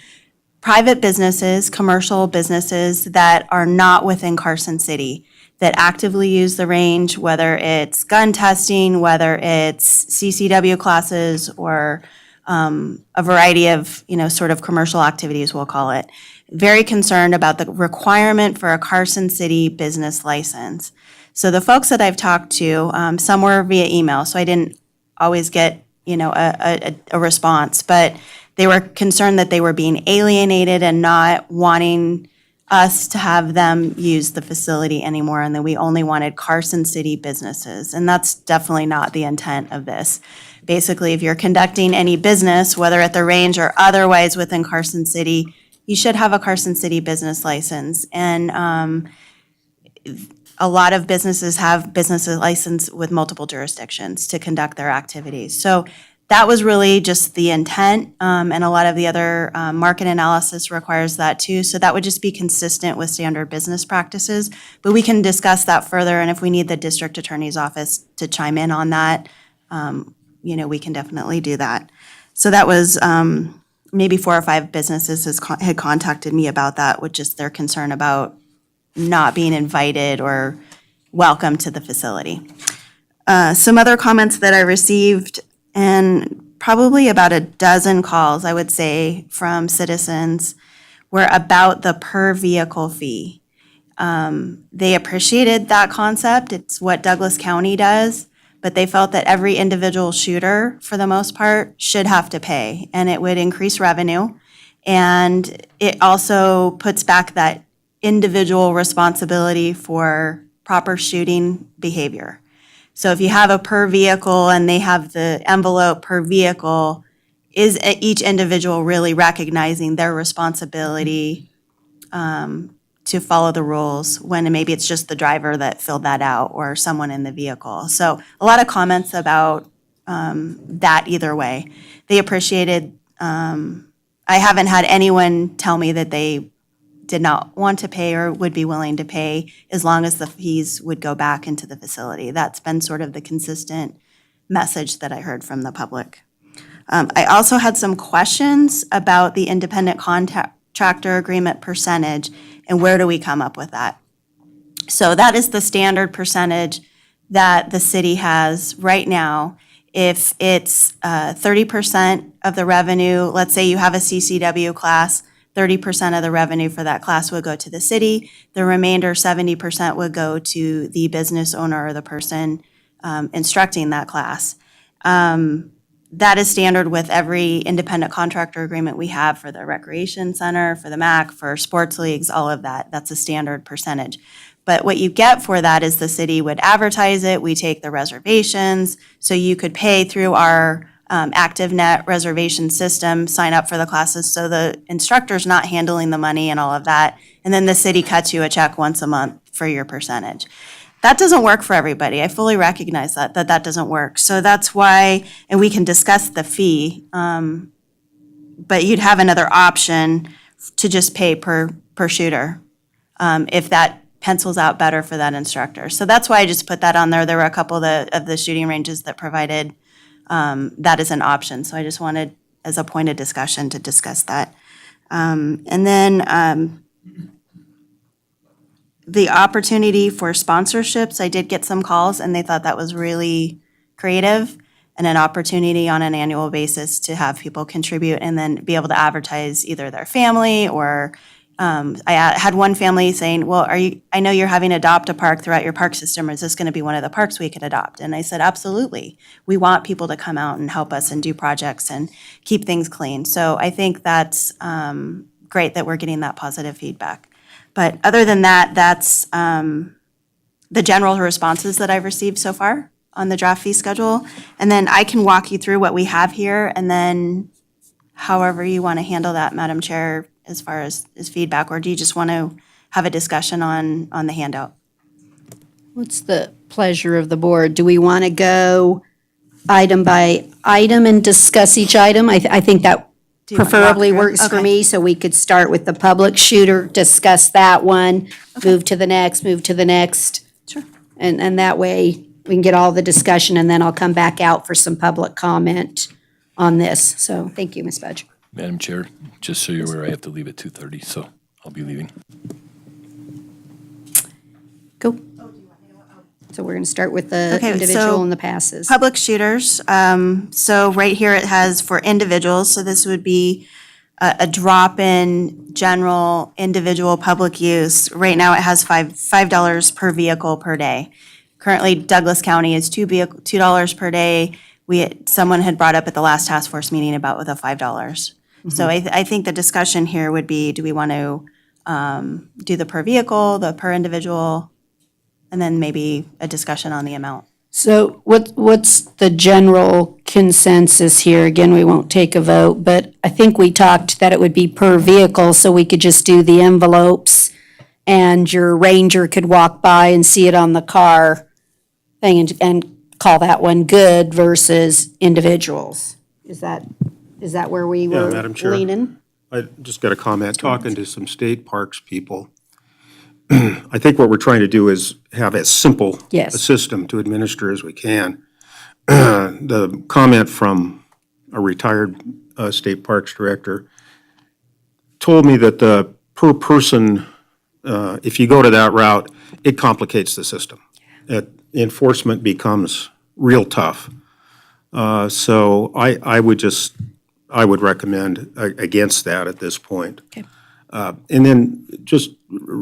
private businesses, commercial businesses that are not within Carson City, that actively use the range, whether it's gun testing, whether it's CCW classes, or a variety of, sort of commercial activities, we'll call it. Very concerned about the requirement for a Carson City business license. So the folks that I've talked to, some were via email, so I didn't always get, a response, but they were concerned that they were being alienated and not wanting us to have them use the facility anymore, and that we only wanted Carson City businesses. And that's definitely not the intent of this. Basically, if you're conducting any business, whether at the range or otherwise within Carson City, you should have a Carson City business license. And a lot of businesses have business license with multiple jurisdictions to conduct their activities. So that was really just the intent, and a lot of the other market analysis requires that too. So that would just be consistent with standard business practices. But we can discuss that further, and if we need the district attorney's office to chime in on that, we can definitely do that. So that was maybe 4 or 5 businesses had contacted me about that, with just their concern about not being invited or welcome to the facility. Some other comments that I received, and probably about a dozen calls, I would say, from citizens, were about the per vehicle fee. They appreciated that concept. It's what Douglas County does, but they felt that every individual shooter, for the most part, should have to pay, and it would increase revenue. And it also puts back that individual responsibility for proper shooting behavior. So if you have a per vehicle and they have the envelope per vehicle, is each individual really recognizing their responsibility to follow the rules, when maybe it's just the driver that filled that out or someone in the vehicle? So a lot of comments about that either way. They appreciated, I haven't had anyone tell me that they did not want to pay or would be willing to pay as long as the fees would go back into the facility. That's been sort of the consistent message that I heard from the public. I also had some questions about the independent contractor agreement percentage and where do we come up with that. So that is the standard percentage that the city has right now. If it's 30% of the revenue, let's say you have a CCW class, 30% of the revenue for that class would go to the city. The remainder, 70%, would go to the business owner or the person instructing that class. That is standard with every independent contractor agreement we have for the recreation center, for the MAC, for sports leagues, all of that. That's a standard percentage. But what you get for that is the city would advertise it, we take the reservations, so you could pay through our ActiveNet reservation system, sign up for the classes, so the instructor's not handling the money and all of that, and then the city cuts you a check once a month for your percentage. That doesn't work for everybody. I fully recognize that doesn't work. So that's why, and we can discuss the fee, but you'd have another option to just pay per shooter, if that pencils out better for that instructor. So that's why I just put that on there. There were a couple of the shooting ranges that provided that as an option. So I just wanted, as a point of discussion, to discuss that. And then the opportunity for sponsorships, I did get some calls and they thought that was really creative, and an opportunity on an annual basis to have people contribute and then be able to advertise either their family or I had one family saying, well, I know you're having adopt a park throughout your park system. Is this going to be one of the parks we could adopt? And I said, absolutely. We want people to come out and help us and do projects and keep things clean. So I think that's great that we're getting that positive feedback. But other than that, that's the general responses that I've received so far on the draft fee schedule. And then I can walk you through what we have here, and then however you want to handle that, Madam Chair, as far as feedback, or do you just want to have a discussion on the handout? What's the pleasure of the board? Do we want to go item by item and discuss each item? I think that Do you want to walk preferably through? works for Okay. me, so we could start with the public shooter, discuss that one, move to the next, Sure. and that way we can get all the discussion, and then I'll come back out for some public comment on this. So, thank you, Ms. Budge. Madam Chair, just so you're aware, I have to leave at 2:30, so I'll be leaving. Go. So we're going to start with the Okay, individual so and the passes. Public shooters, so right here it has for individuals, so this would be a drop-in general individual public use. Right now it has $5 per vehicle per day. Currently Douglas County is $2 per day. Someone had brought up at the last task force meeting about with a $5. So I think the discussion here would be, do we want to do the per vehicle, the per individual, and then maybe a discussion on the amount? So what's the general consensus here? Again, we won't take a vote, but I think we talked that it would be per vehicle, so we could just do the envelopes and your ranger could walk by and see it on the car thing and call that one good versus individuals. Is that where we were Madam Chair. leaning? I just got a comment, talking to some state parks people. I think what we're trying to do is have as simple Yes. a system to administer as we can. The comment from a retired state parks director told me that the per person, if you go to that route, it complicates the system. Enforcement becomes real tough. So I would recommend against that at this point. Okay. And then just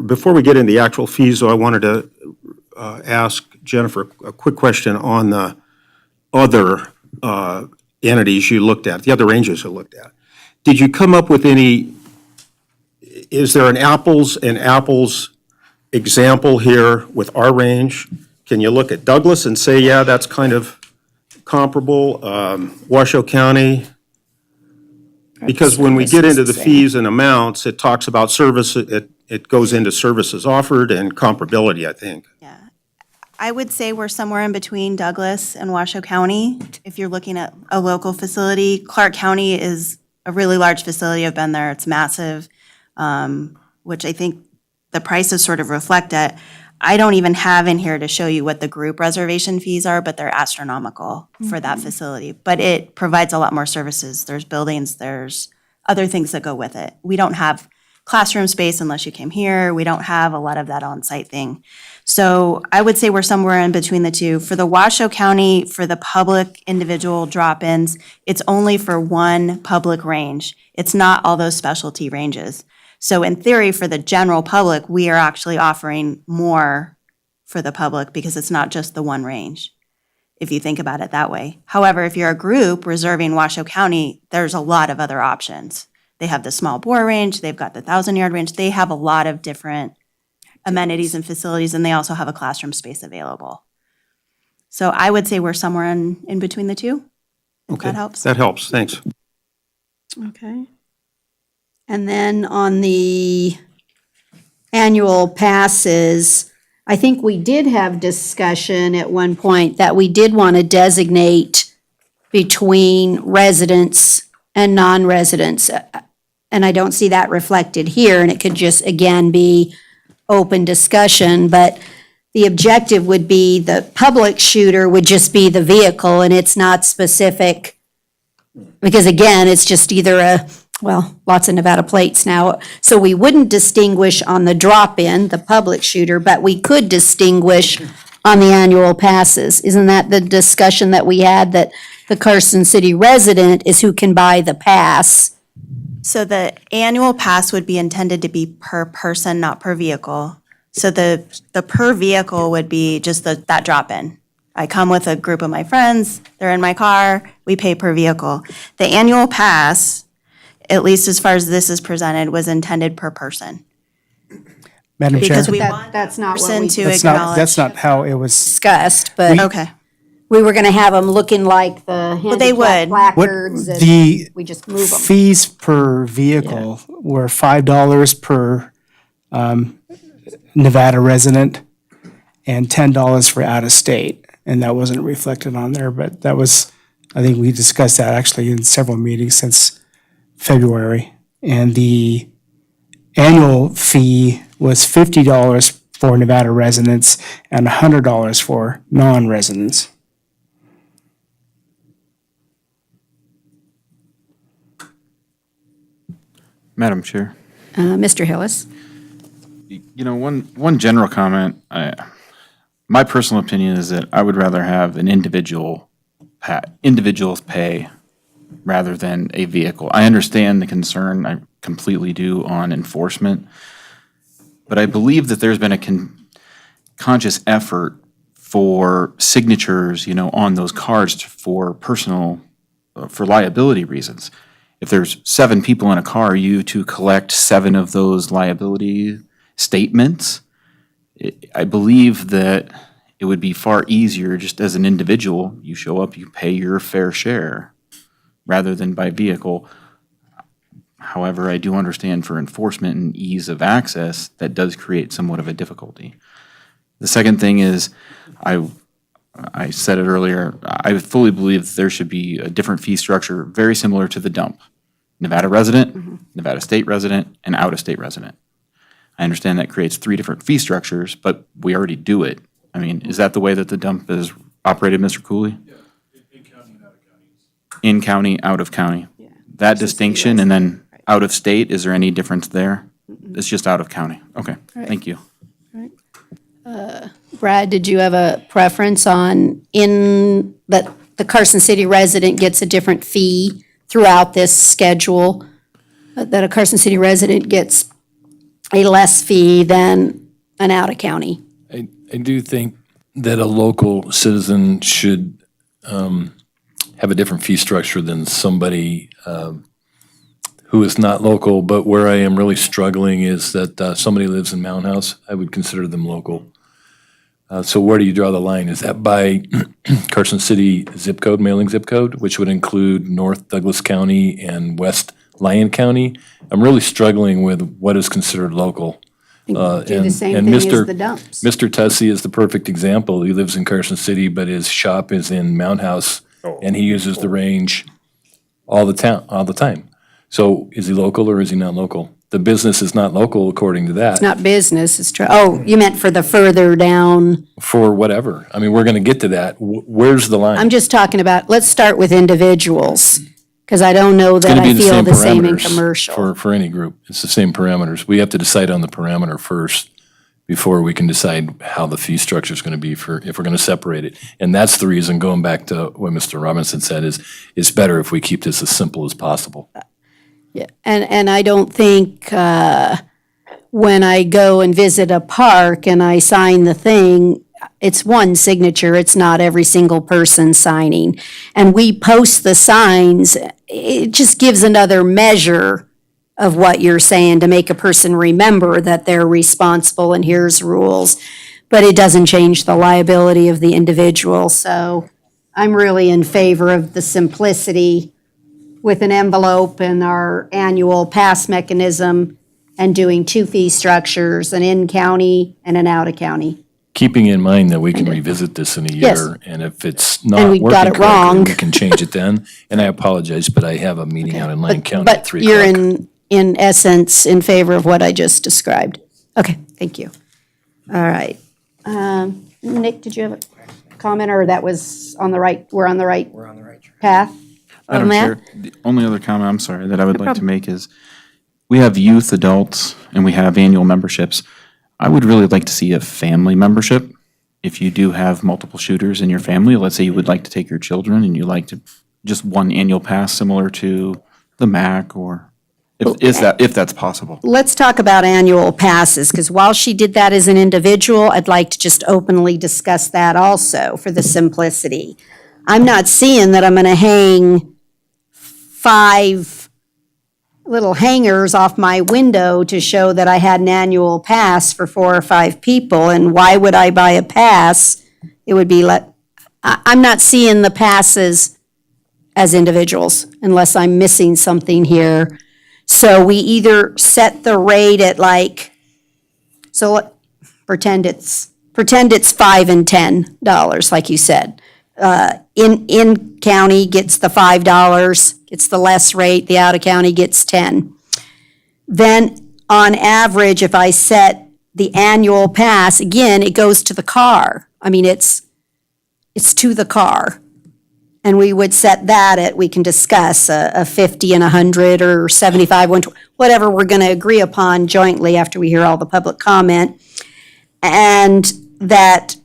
before we get into the actual fees, though, I wanted to ask Jennifer a quick question on the other entities you looked at, the other ranges you looked at. Did you come up with is there an apples and apples example here with our range? Can you look at Douglas and say, yeah, that's kind of comparable? Washoe County? Because when we get into the fees and amounts, it talks about service, it goes into services offered and comparability, I think. Yeah. I would say we're somewhere in between Douglas and Washoe County. If you're looking at a local facility, Clark County is a really large facility. I've been there. It's massive, which I think the prices sort of reflect it. I don't even have in here to show you what the group reservation fees are, but they're astronomical for that facility. But it provides a lot more services. There's buildings, there's other things that go with it. We don't have classroom space unless you came here. We don't have a lot of that on-site thing. So I would say we're somewhere in between the two. For the Washoe County, for the public individual drop-ins, it's only for one public range. It's not all those specialty ranges. So in theory, for the general public, we are actually offering more for the public because it's not just the one range, if you think about it that way. However, if you're a group reserving Washoe County, there's a lot of other options. They have the small bore range, they've got the 1,000-yard range, they have a lot of different amenities and facilities, and they also have a classroom space available. So I would say we're somewhere in between the two. If Okay. that helps. That helps, thanks. Okay. And then on the annual passes, I think we did have discussion at one point that we did want to designate between residents and non-residents. And I don't see that reflected here, and it could just, again, be open discussion, but the objective would be the public shooter would just be the vehicle, and it's not specific. Because again, it's just either lots of Nevada plates now. So we wouldn't distinguish on the drop-in, the public shooter, but we could distinguish on the annual passes. Isn't that the discussion that we had, that the Carson City resident is who can buy the pass? So the annual pass would be intended to be per person, not per vehicle. So the per vehicle would be just that drop-in. I come with a group of my friends, they're in my car, we pay per vehicle. The annual pass, at least as far as this is presented, was intended per person. Madam Chair, Because we That- want that's not what person we to that's acknowledge. not how it was. discussed, but Okay, we were gonna have them looking like the they handicap would. What placards, and the we just move them. fees per vehicle were $5 per Nevada resident and $10 for out of state. And that wasn't reflected on there, but that was, I think we discussed that actually in several meetings since February. And the annual fee was $50 for Nevada residents and $100 for non-residents. Madam Chair. Mr. Hillis? You know, one general comment, my personal opinion is that I would rather have an individual's pay rather than a vehicle. I understand the concern, I completely do, on enforcement, but I believe that there's been a conscious effort for signatures, on those cards for personal, for liability reasons. If there's 7 people in a car, you to collect 7 of those liability statements, I believe that it would be far easier just as an individual, you show up, you pay your fair share rather than by vehicle. However, I do understand for enforcement and ease of access, that does create somewhat of a difficulty. The second thing is, I said it earlier, I fully believe that there should be a different fee structure, very similar to the dump. Nevada resident, Nevada state resident, and out-of-state resident. I understand that creates 3 different fee structures, but we already do it. I mean, is that the way that the dump is operated, Mr. Cooley? Yeah, in county and out of county. In county, out of county. Yeah. That distinction, and then out of state, is there any difference there? It's just out of county. Okay, thank you. Brad, did you have a preference on that the Carson City resident gets a different fee throughout this schedule? That a Carson City resident gets a less fee than an out-of-county? I do think that a local citizen should have a different fee structure than somebody who is not local, but where I am really struggling is that somebody lives in Mountain House, I would consider them local. So where do you draw the line? Is that by Carson City zip code, mailing zip code, which would include North Douglas County and West Lyon County? I'm really struggling with what is considered local. Do the same thing as the dumps. Mr. Tussey is the perfect example. He lives in Carson City, but his shop is in Mount House, and he uses the range all the time. So is he local or is he not local? The business is not local according to that. It's not business, it's you meant for the further down. For whatever. I mean, we're going to get to that. Where's the line? I'm just talking about, let's start with individuals, because I don't know It's that gonna I be feel the same in parameters commercial. For any group. It's the same parameters. We have to decide on the parameter first before we can decide how the fee structure is going to be if we're going to separate it. And that's the reason, going back to what Mr. Robinson said, is it's better if we keep this as simple as possible. Yeah, and I don't think when I go and visit a park and I sign the thing, it's one signature, it's not every single person signing. And we post the signs, it just gives another measure of what you're saying to make a person remember that they're responsible and here's rules. But it doesn't change the liability of the individual. So I'm really in favor of the simplicity with an envelope and our annual pass mechanism and doing 2 fee structures, an in-county and an out-of-county. Keeping in mind that we can revisit this in a Yes. year, and if it's And not we got working it correctly, wrong. we can change it then. And I apologize, but I have a meeting out in Lyon County at But 3 you're o'clock. in essence, in favor of what I just described. Okay, thank you. All right. Nick, did you have a comment, or that was on the right, we're on the right path on Madam that? Chair, the only other comment, I'm sorry, that I would like to make is, we have youth, adults, and we have annual memberships. I would really like to see a family membership. If you do have multiple shooters in your family, let's say you would like to take your children and you like to, just one annual pass similar to the MAC, or if that's possible. Let's talk about annual passes, because while she did that as an individual, I'd like to just openly discuss that also for the simplicity. I'm not seeing that I'm going to hang 5 little hangers off my window to show that I had an annual pass for 4 or 5 people. And why would I buy a pass? It would be I'm not seeing the passes as individuals unless I'm missing something here. So we either set the rate at pretend it's $5 and $10, like you said. In county gets the $5, gets the less rate, the out of county gets 10. Then on average, if I set the annual pass, again, it goes to the car. I mean, it's to the car. And we would set that at, we can discuss a 50 and 100 or 75, 120, whatever we're going to agree upon jointly after we hear all the public comment. And that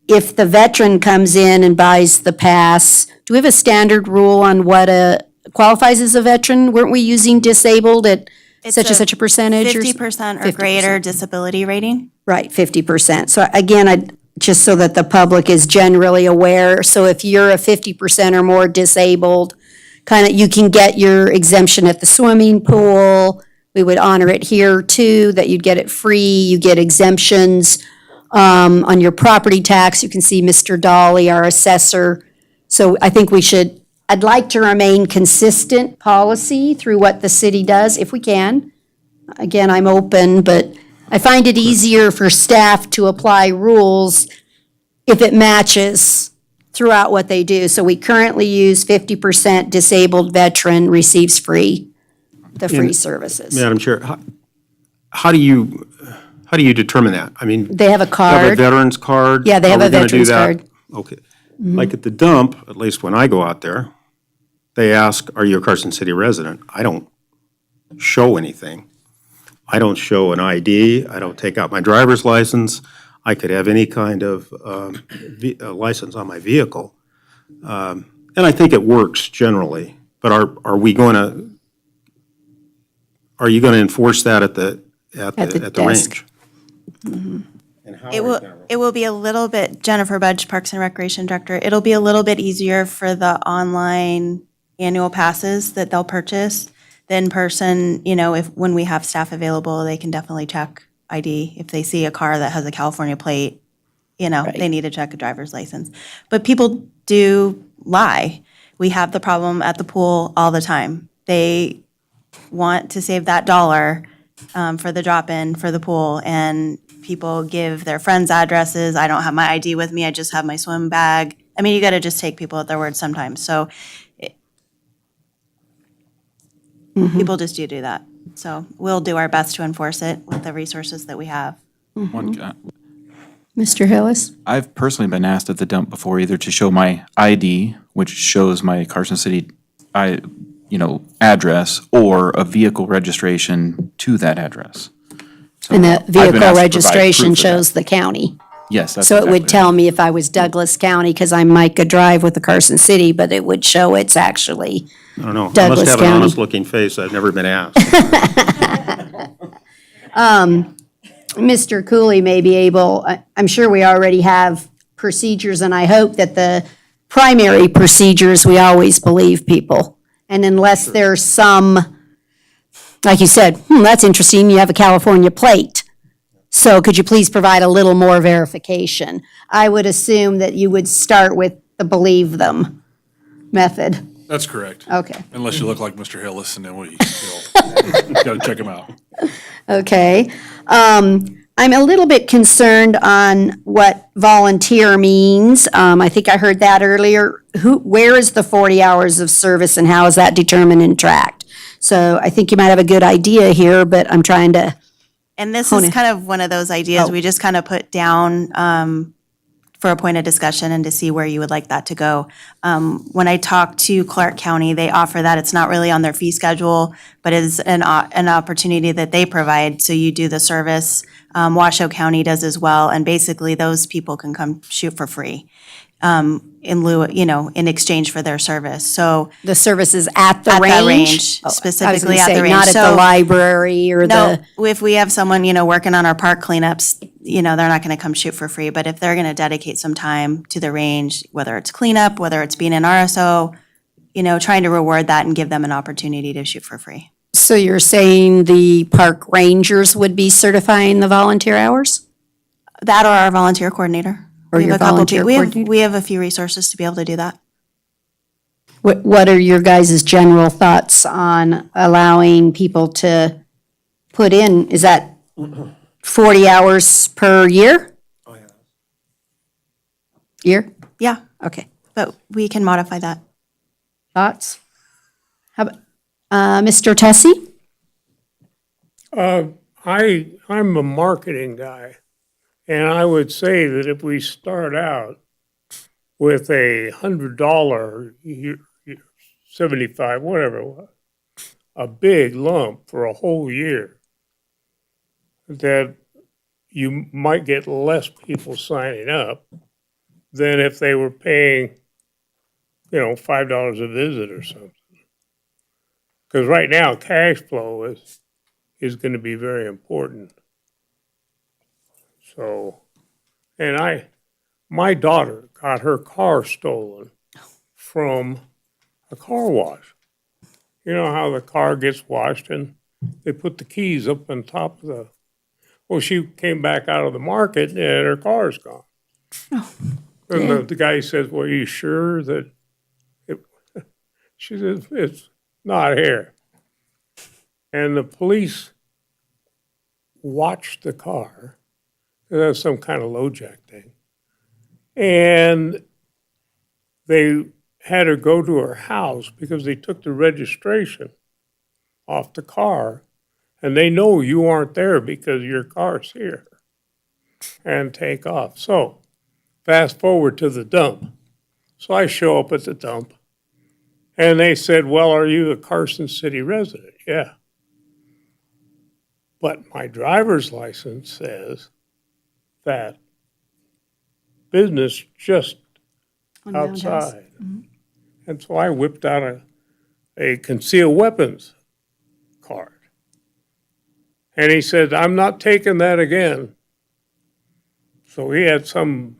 if the veteran comes in and buys the pass, do we have a standard rule on what qualifies as a veteran? Weren't we using disabled at such and such a percentage? 50% or greater disability rating. Right, 50%. So again, just so that the public is generally aware, so if you're a 50% or more disabled, you can get your exemption at the swimming pool. We would honor it here too, that you'd get it free. You get exemptions on your property tax. You can see Mr. Dolly, our assessor. So I think I'd like to remain consistent policy through what the city does, if we can. Again, I'm open, but I find it easier for staff to apply rules if it matches throughout what they do. So we currently use 50% disabled veteran receives free services. Madam Chair, how do you determine that? I mean, They have a have a card. veteran's card? Yeah, they have Are we a gonna do veteran's that? card. Okay. Like at the dump, at least when I go out there, they ask, are you a Carson City resident? I don't show anything. I don't show an ID. I don't take out my driver's license. I could have any kind of license on my vehicle. And I think it works generally. But are you going to enforce that at the desk. range? It will be a little bit, Jennifer Budge, Parks and Recreation Director, it'll be a little bit easier for the online annual passes that they'll purchase. The in-person, when we have staff available, they can definitely check ID. If they see a car that has a California plate, they need to check a driver's license. But people do lie. We have the problem at the pool all the time. They want to save that dollar for the drop-in for the pool, and people give their friends' addresses. I don't have my ID with me, I just have my swim bag. I mean, you gotta just take people at their word sometimes, so people just do that. So we'll do our best to enforce it with the resources that we have. Mr. Hillis? I've personally been asked at the dump before either to show my ID, which shows my Carson City, address, or a vehicle registration to that address. So And the I've been asked vehicle to provide registration proof of that. shows the county. Yes, that's So it would exactly tell me if I was Douglas County, because I'm Micah Drive with the Carson City, but it would show it's actually I don't know. I Douglas must have an County. honest-looking face. I've never been asked. Mr. Cooley may be able, I'm sure we already have procedures, and I hope that the primary procedures, we always believe people. And unless there's some like you said, that's interesting, you have a California plate. So could you please provide a little more verification? I would assume that you would start with the believe them method. That's correct. Okay. Unless you look like Mr. Hillis, and then we, gotta check him out. Okay. I'm a little bit concerned on what volunteer means. I think I heard that earlier. Where is the 40 hours of service and how is that determined and tracked? So I think you might have a good idea here, but I'm trying to. And this Hone is it. kind of one of those ideas we just kind of put down for a point of discussion and to see where you would like that to go. When I talk to Clark County, they offer that. It's not really on their fee schedule, but is an opportunity that they provide. So you do the service. Washoe County does as well. And basically, those people can come shoot for free in lieu, in exchange for their service. So The service is at the At the range? range, Oh, I was specifically gonna at the say, range. Not at So- the library or no, the, if we have someone, working on our park cleanups, they're not going to come shoot for free. But if they're going to dedicate some time to the range, whether it's cleanup, whether it's being an RSO, trying to reward that and give them an opportunity to shoot for free. so you're saying the park rangers would be certifying the volunteer hours? That or our volunteer coordinator. Or We have your a couple volunteer peo- we have- coordinator? We have a few resources to be able to do that. What are your guys' general thoughts on allowing people to put in, is that 40 hours per year? Oh, yeah. Year? Yeah, Okay. but we can modify that. Thoughts? How about, Mr. Tessie? I'm a marketing guy, and I would say that if we start out with $100, 75, whatever it was, a big lump for a whole year, that you might get less people signing up than if they were paying, $5 a visit or something. Because right now, cash flow is going to be very important. So, and my daughter got her car stolen from a car wash. You know how the car gets washed and they put the keys up on top of well, she came back out of the market and her car's gone. And the guy says, well, are you sure that she says, it's not here. And the police watched the car. That was some kind of LoJack thing. And they had her go to her house because they took the registration off the car. And they know you aren't there because your car's here. And take off. So, fast forward to the dump. So I show up at the dump. And they said, well, are you a Carson City resident? Yeah. But my driver's license says that business just On Roundhouse. outside. And so I whipped out a concealed weapons card. And he said, I'm not taking that again. So he had some,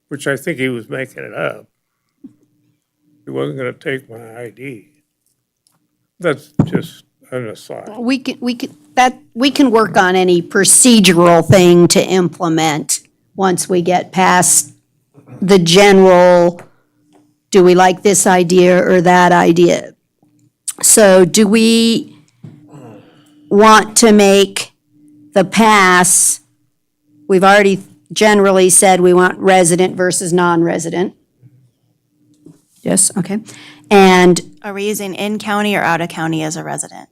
which I think he was making it up. He wasn't going to take my ID. That's just an aside. We can work on any procedural thing to implement once we get past the general, do we like this idea or that idea? So do we want to make the pass, we've already generally said we want resident versus non-resident. Yes, okay. And Are we using in county or out of county as a resident?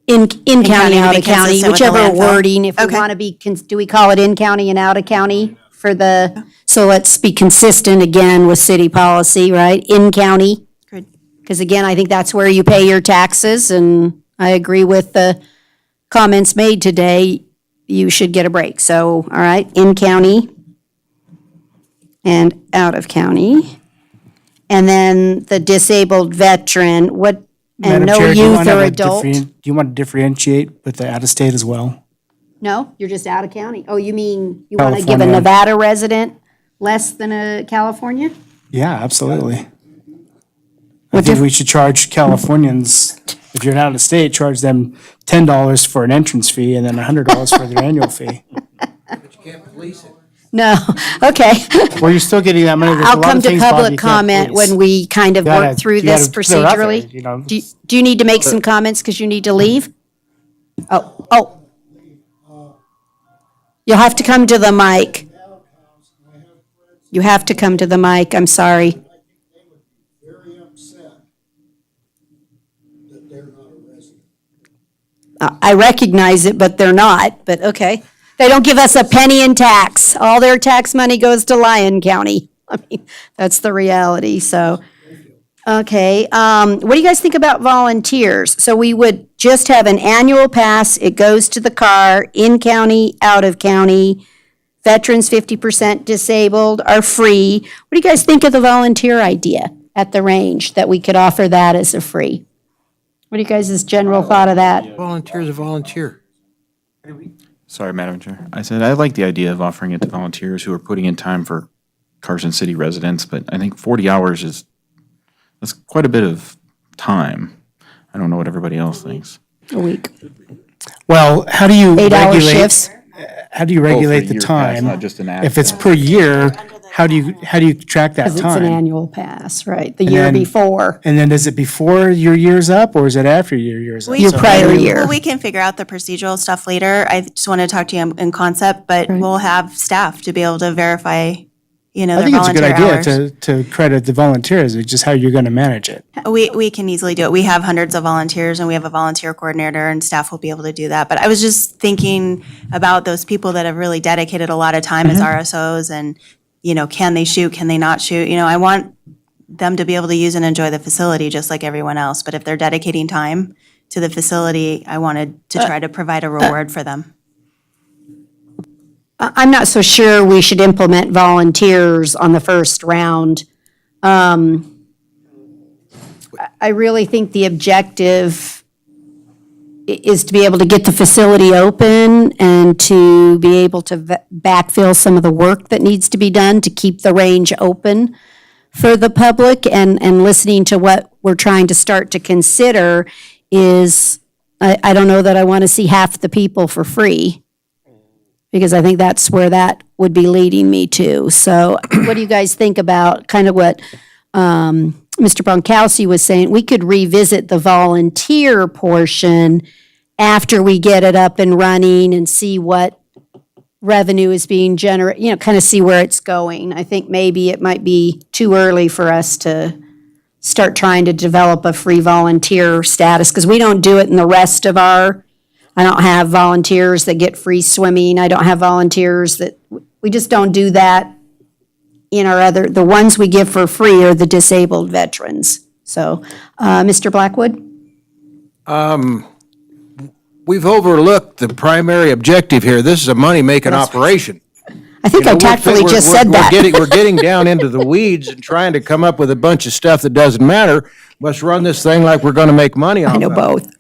in county county, to out be of county, consistent with the whichever landfill? wording, if we Okay. want to be, do we call it in county and out of county for so let's be consistent again with city policy, right? In county. Good. Because again, I think that's where you pay your taxes, and I agree with the comments made today. You should get a break. So, all right, in county and out of county. And then the disabled veteran, and Madam no Chair, do you youth wanna or have a adult? Do you want to differentiate with the out-of-state as well? No, you're just out of county. Oh, you mean you want to give a California. Nevada resident less than a California? Yeah, absolutely. I think we should charge Californians If you're out of state, charge them $10 for an entrance fee and then $100 for their annual fee. No, okay. Well, you're still getting that money. There's a I'll lot come of to things, Bob, public you can't comment police. when we kind of work through You this gotta put it out there, procedurally. you know. Do you need to make some comments because you need to leave? Oh. You'll have to come to the mic. You have to come to the mic, I'm sorry. Very upset that they're not a resident. I recognize it, but they're not, but okay. They don't give us a penny in tax. All their tax money goes to Lyon County. I mean, that's the reality, so. Okay, what do you guys think about volunteers? So we would just have an annual pass, it goes to the car, in county, out of county. Veterans 50% disabled are free. What do you guys think of the volunteer idea at the range, that we could offer that as a free? What do you guys' general thought of that? Volunteer's a volunteer. Sorry, Madam Chair. I said I like the idea of offering it to volunteers who are putting in time for Carson City residents, but I think 40 hours that's quite a bit of time. I don't know what everybody else thinks. A week. Well, how do you 8-hour regulate? shifts? How do you Oh, for regulate a the year pass, time? not just an If it's per year, how do you track that Because it's an time? annual pass, right, the And year then- before. And then is it before your year's up or is it after your year's up? Your So how prior do you- year. Well, we can figure out the procedural stuff later. I just want to talk to you in concept, but we'll have staff to be able to verify, I their think it's a good volunteer idea hours. to credit the volunteers, it's just how you're gonna manage it. We can easily do it. We have hundreds of volunteers and we have a volunteer coordinator and staff will be able to do that. But I was just thinking about those people that have really dedicated a lot of time as RSOs and, can they shoot, can they not shoot? I want them to be able to use and enjoy the facility just like everyone else. But if they're dedicating time to the facility, I wanted to try to provide a reward for them. I'm not so sure we should implement volunteers on the first round. I really think the objective is to be able to get the facility open and to be able to backfill some of the work that needs to be done to keep the range open for the public. And listening to what we're trying to start to consider is, I don't know that I want to see half the people for free, because I think that's where that would be leading me to. So what do you guys think about kind of what Mr. Bonkowski was saying? We could revisit the volunteer portion after we get it up and running and see what revenue is being generated, kind of see where it's going. I think maybe it might be too early for us to start trying to develop a free volunteer status, because we don't do it in the rest of I don't have volunteers that get free swimming. I don't have volunteers we just don't do that in the ones we give for free are the disabled veterans. So, Mr. Blackwood? We've overlooked the primary objective here. This is a money-making operation. I think I tactfully just said that. We're getting down into the weeds and trying to come up with a bunch of stuff that doesn't matter. Let's run this thing like we're going to make money off I know of it. both.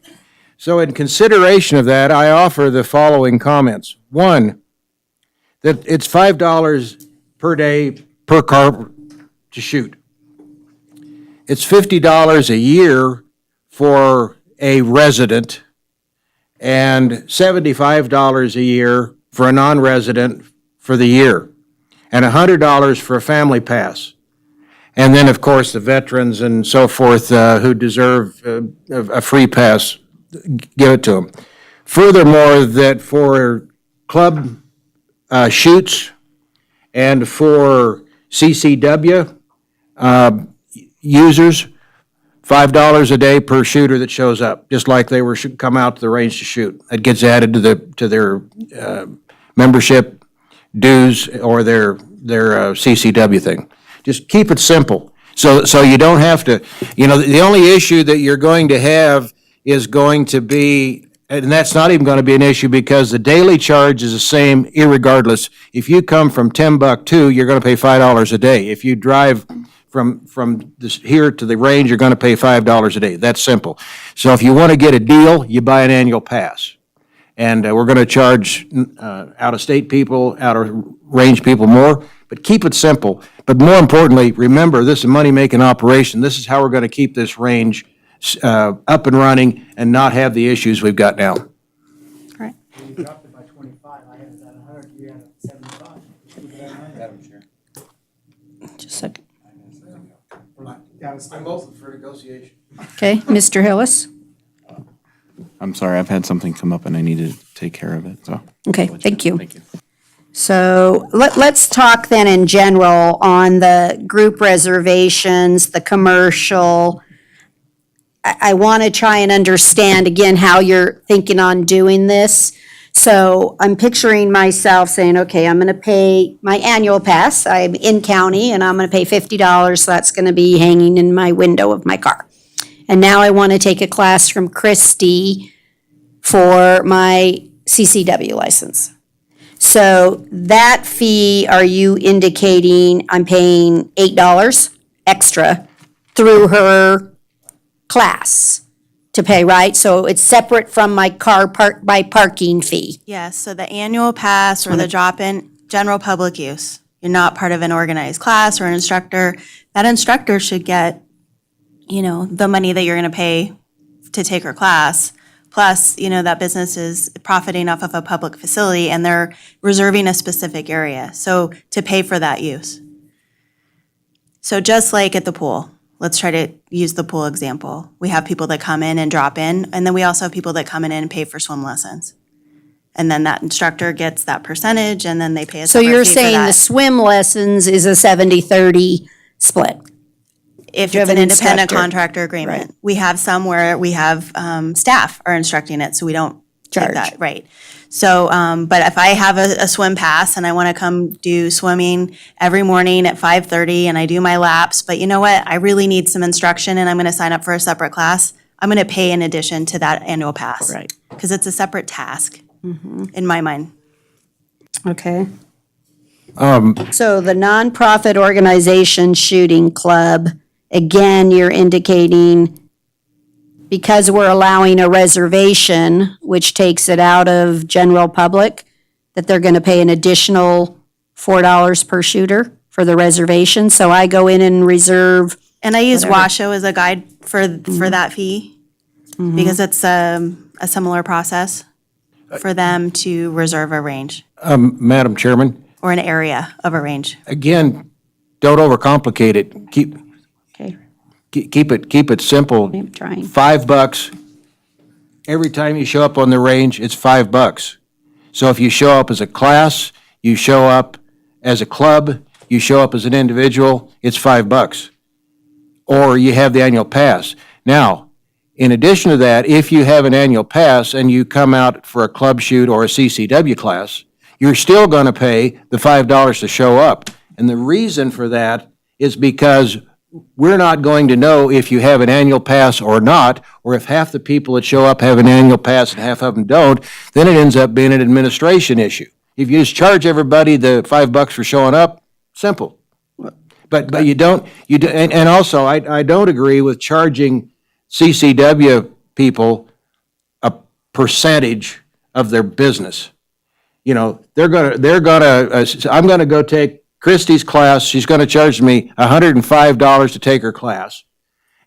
So in consideration of that, I offer the following comments. One, that it's $5 per day per car to shoot. It's $50 a year for a resident and $75 a year for a non-resident for the year, and $100 for a family pass. And then, of course, the veterans and so forth who deserve a free pass, give it to them. Furthermore, that for club shoots and for CCW users, $5 a day per shooter that shows up, just like they should come out to the range to shoot. It gets added to their membership dues or their CCW thing. Just keep it simple. So you don't have to, the only issue that you're going to have is going to be, and that's not even going to be an issue because the daily charge is the same irregardless. If you come from Timbuktu, you're going to pay $5 a day. If you drive from here to the range, you're going to pay $5 a day. That's simple. So if you want to get a deal, you buy an annual pass. And we're going to charge out-of-state people, out-of-range people more, but keep it simple. But more importantly, remember, this is a money-making operation. This is how we're going to keep this range up and running and not have the issues we've got now. Right. You dropped it by 25. I had it at 100, you had it at 75. Just a second. I'm open for negotiation. Okay, Mr. Hillis? I'm sorry, I've had something come up and I need to take care of it, so. Okay, thank you. Thank you. So let's talk then in general on the group reservations, the commercial. I want to try and understand again how you're thinking on doing this. So I'm picturing myself saying, okay, I'm going to pay my annual pass. I'm in county and I'm going to pay $50. So that's going to be hanging in my window of my car. And now I want to take a class from Christy for my CCW license. So that fee, are you indicating I'm paying $8 extra through her class to pay, right? So it's separate from my car by parking fee. Yes, so the annual pass or the drop-in, general public use. You're not part of an organized class or an instructor. That instructor should get, the money that you're going to pay to take her class. Plus, that business is profiting off of a public facility and they're reserving a specific area. So to pay for that use. So just like at the pool, let's try to use the pool example. We have people that come in and drop in, and then we also have people that come in and pay for swim lessons. And then that instructor gets that percentage and then they pay a So separate you're fee for saying the that. swim lessons is a 70-30 split? If you it's have an an independent instructor. contractor agreement. We have some where we have staff are instructing it, so we don't take Charge. that, right. So, but if I have a swim pass and I want to come do swimming every morning at 5:30 and I do my laps, but you know what? I really need some instruction and I'm going to sign up for a separate class, I'm going to pay in addition to that annual pass. Right. Because it's a separate task in my mind. Okay. So the nonprofit organization shooting club, again, you're indicating because we're allowing a reservation, which takes it out of general public, that they're going to pay an additional $4 per shooter for the reservation. So I go in and reserve. And I use Whatever. Washoe as a guide for that fee because it's a similar process for them to reserve a range Madam Chairman, or an area of a range. again, don't overcomplicate it. Okay, Keep it simple. I'm trying. $5. Every time you show up on the range, it's $5. So if you show up as a class, you show up as a club, you show up as an individual, it's $5. Or you have the annual pass. Now, in addition to that, if you have an annual pass and you come out for a club shoot or a CCW class, you're still going to pay the $5 to show up. And the reason for that is because we're not going to know if you have an annual pass or not, or if half the people that show up have an annual pass and half of them don't, then it ends up being an administration issue. If you just charge everybody the $5 for showing up, simple. But you don't, and also, I don't agree with charging CCW people a percentage of their business. I'm gonna go take Christy's class, she's gonna charge me $105 to take her class.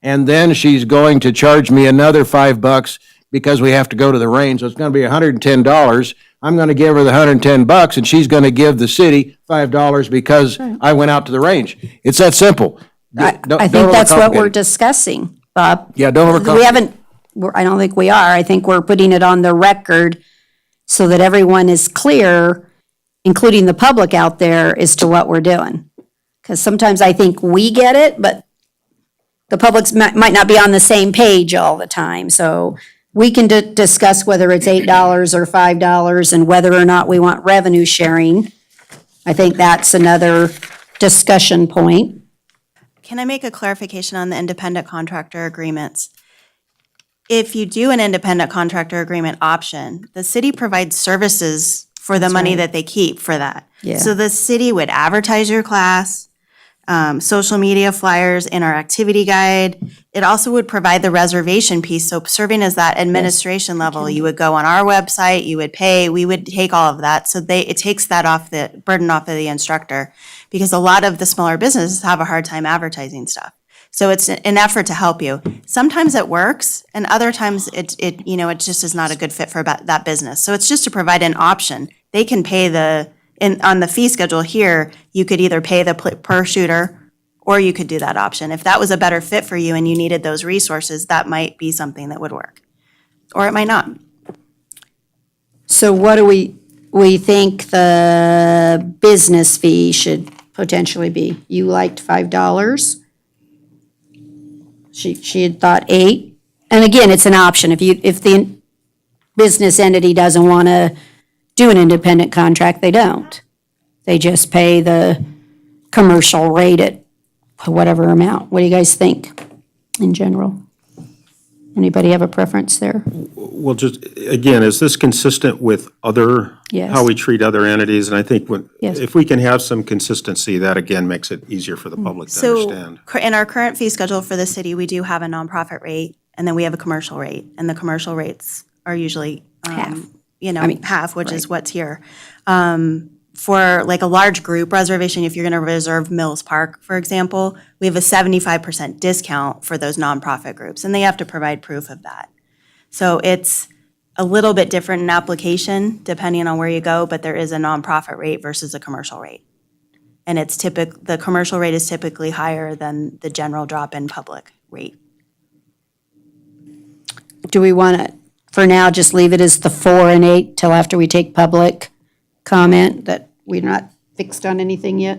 And then she's going to charge me another $5 because we have to go to the range, so it's gonna be $110. I'm gonna give her the $110 and she's gonna give the city $5 because I went out to the range. It's that simple. I Don't think that's what overcomplicate we're it. discussing, Bob. Yeah, don't overcomplicate. We haven't, I don't think we are. I think we're putting it on the record so that everyone is clear, including the public out there, as to what we're doing. Because sometimes I think we get it, but the public might not be on the same page all the time. So we can discuss whether it's $8 or $5 and whether or not we want revenue sharing. I think that's another discussion point. Can I make a clarification on the independent contractor agreements? If you do an independent contractor agreement option, the city provides services for the money that they keep for that. Yeah. So the city would advertise your class, social media flyers in our activity guide. It also would provide the reservation piece. So serving as that administration level, you would go on our website, you would pay, we would take all of that. So it takes that off the burden off of the instructor because a lot of the smaller businesses have a hard time advertising stuff. So it's an effort to help you. Sometimes it works, and other times it just is not a good fit for that business. So it's just to provide an option. They can pay on the fee schedule here, you could either pay the per shooter, or you could do that option. If that was a better fit for you and you needed those resources, that might be something that would work. Or it might not. So what do we think the business fee should potentially be? You liked $5. She had thought 8. And again, it's an option. If the business entity doesn't want to do an independent contract, they don't. They just pay the commercial rate at whatever amount. What do you guys think in general? Anybody have a preference there? Well, just, again, is this consistent with other, Yes. how we treat other entities? And I think Yes. if we can have some consistency, that again makes it easier for the public to So understand. in our current fee schedule for the city, we do have a nonprofit rate, and then we have a commercial rate. And the commercial rates are usually, Half. half, which is what's here. For like a large group reservation, if you're going to reserve Mills Park, for example, we have a 75% discount for those nonprofit groups, and they have to provide proof of that. So it's a little bit different in application depending on where you go, but there is a nonprofit rate versus a commercial rate. And the commercial rate is typically higher than the general drop-in public rate. Do we want to, for now, just leave it as the 4 and 8 till after we take public comment, that we're not fixed on anything yet?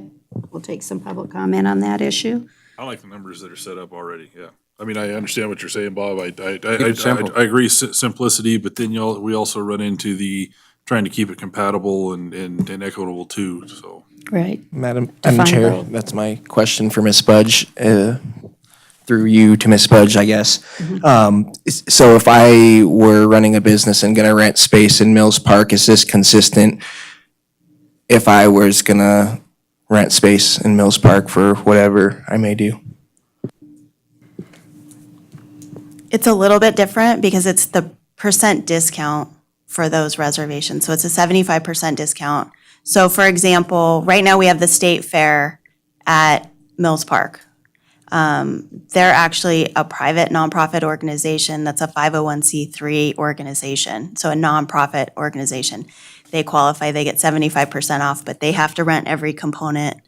We'll take some public comment on that issue. I like the numbers that are set up already, yeah. I mean, I understand what you're saying, Bob. I simple. agree, simplicity, but then we also run into the trying to keep it compatible and equitable too, so. Right. Madam Define Chair, both. that's my question for Ms. Budge, through you to Ms. Budge, I guess. So if I were running a business and gonna rent space in Mills Park, is this consistent if I was gonna rent space in Mills Park for whatever I may do? It's a little bit different because it's the percent discount for those reservations. So it's a 75% discount. So for example, right now we have the state fair at Mills Park. They're actually a private nonprofit organization that's a 501c3 organization, so a nonprofit organization. They qualify, they get 75% off, but they have to rent every component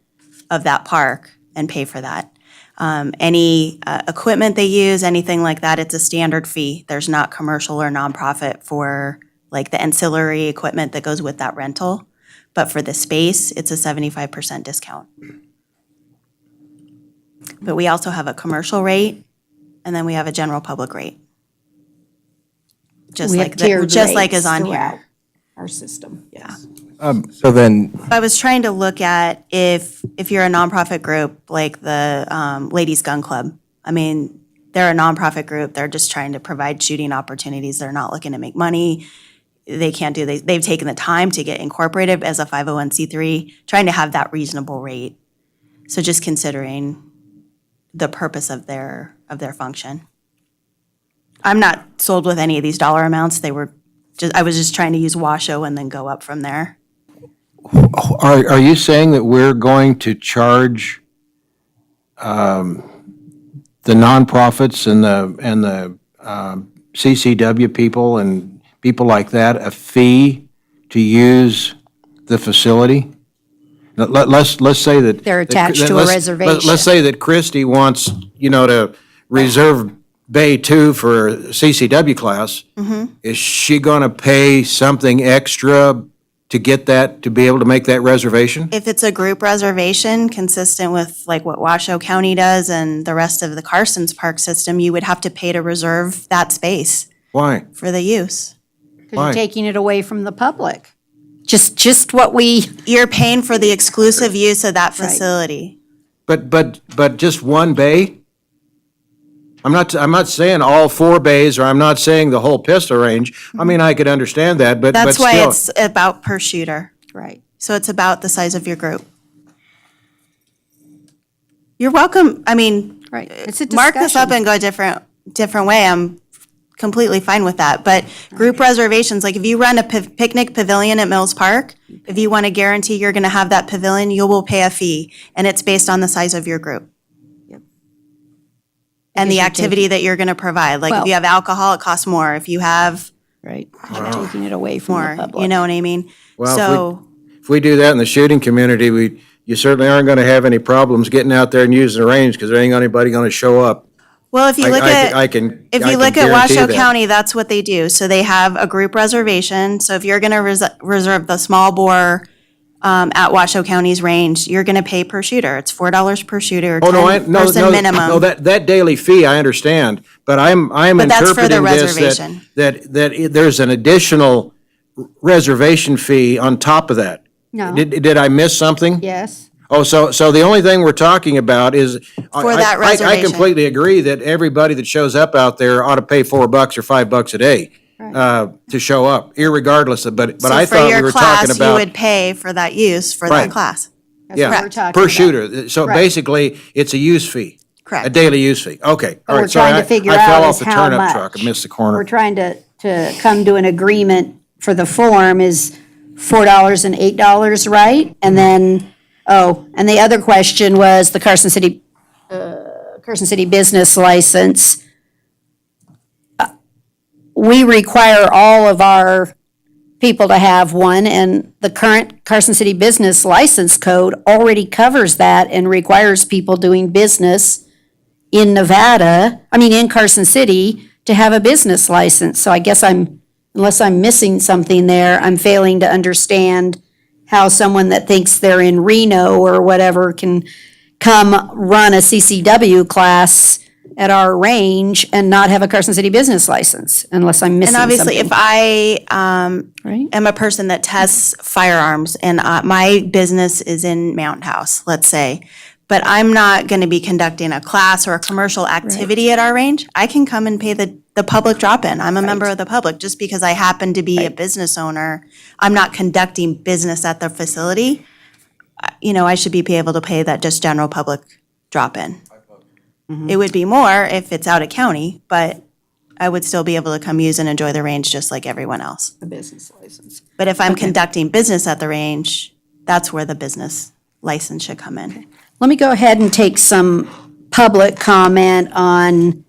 of that park and pay for that. Any equipment they use, anything like that, it's a standard fee. There's not commercial or nonprofit for like the ancillary equipment that goes with that rental. But for the space, it's a 75% discount. But we also have a commercial rate, and then we have a general public rate. We have tiered Just like rates is on throughout here. our system, yes. So then, I was trying to look at if you're a nonprofit group, like the Ladies Gun Club. I mean, they're a nonprofit group. They're just trying to provide shooting opportunities. They're not looking to make money. They've taken the time to get incorporated as a 501c3, trying to have that reasonable rate. So just considering the purpose of their function. I'm not sold with any of these dollar amounts. I was just trying to use Washoe and then go up from there. Are you saying that we're going to charge the nonprofits and the CCW people and people like that a fee to use the facility? Let's say that They're attached to a reservation. Let's say that Christie wants, to reserve Bay 2 for a CCW class. Is she going to pay something extra to get that, to be able to make that reservation? If it's a group reservation consistent with like what Washoe County does and the rest of the Carson's Park system, you would have to pay to reserve that space Why? for the use. Because you're taking it away from the public. Just what You're paying for the exclusive use of that facility. But just one bay? I'm not saying all 4 bays, or I'm not saying the whole pistol range. I mean, I could understand that, but That's why still. it's about per shooter. Right. So it's about the size of your group. You're welcome, Right. It's a mark this up discussion. and go a different way. I'm completely fine with that. But group reservations, like if you run a picnic pavilion at Mills Park, if you want to guarantee you're going to have that pavilion, you will pay a fee, and it's based on the size of your group. and the you're activity that you're going to provide. Like if you have alcohol, it costs more. If you have Right, you're taking it away from the more, public. you know what I mean? Well, So, if we do that in the shooting community, you certainly aren't going to have any problems getting out there and using the range because there ain't anybody going to show up. well, if you look I at, can if I you can look at guarantee Washoe that. County, that's what they do. So they have a group reservation. So if you're going to reserve the small bore at Washoe County's range, you're going to pay per shooter. It's $4 per shooter, Oh, no, 10-person minimum. No, that daily fee, I understand, but I'm But that's for the interpreting this reservation. that there's an additional reservation fee on top of that. No. Did I miss something? Yes. Oh, so the only thing we're talking about is. For that I reservation. completely agree that everybody that shows up out there ought to pay $4 or $5 a day to show up, irregardless of, but I thought we were talking So for your class, you about. would pay for that use for that Right. class. That's what we're Yeah, talking per about. shooter. So Right. basically, it's a use fee. Correct. A daily use fee. Okay, all we're right, sorry. trying to figure I fell out off is the how turnip much. truck. I missed the We're corner. trying to come to an agreement for the form is $4 and $8, right? And then, and the other question was the Carson City business license. We require all of our people to have one, and the current Carson City business license code already covers that and requires people doing business in in Carson City to have a business license. So I guess unless I'm missing something there, I'm failing to understand how someone that thinks they're in Reno or whatever can come run a CCW class at our range and not have a Carson City business license, unless I'm missing And something. obviously, if I Right. am a person that tests firearms and my business is in Mountain House, let's say, but I'm not going to be conducting a class or a commercial activity at our range, I can come and pay the public drop-in. I'm a member of the public. Just because I happen to be a business owner, I'm not conducting business at the facility. I should be able to pay that just general public drop-in. It would be more if it's out of county, but I would still be able to come use and enjoy the range just like everyone else. A business license. But if I'm conducting business at the range, that's where the business license should come in. Let me go ahead and take some public comment on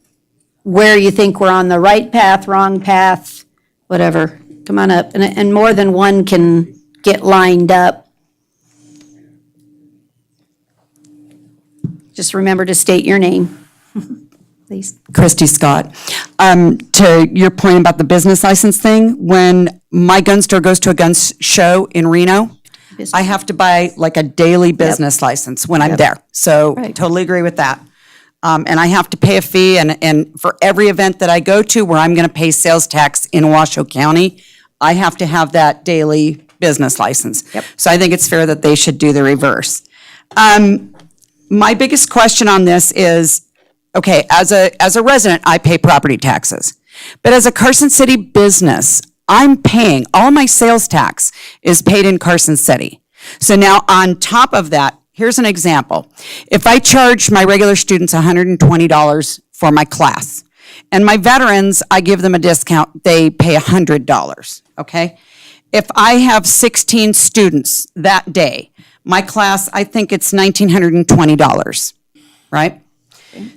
where you think we're on the right path, wrong path, whatever. Come on up, and more than one can get lined up. Just remember to state your name, please. Christy Scott. To your point about the business license thing, when my gun store goes to a gun show in Reno, I have to buy like a daily business license when I'm there. So Right. totally agree with that. And I have to pay a fee, and for every event that I go to where I'm gonna pay sales tax in Washoe County, I have to have that daily business license. So I think it's fair that they should do the reverse. My biggest question on this is, okay, as a resident, I pay property taxes. But as a Carson City business, I'm paying, all my sales tax is paid in Carson City. So now on top of that, here's an example. If I charge my regular students $120 for my class, and my veterans, I give them a discount, they pay $100, okay? If I have 16 students that day, my class, I think it's $1,920, right?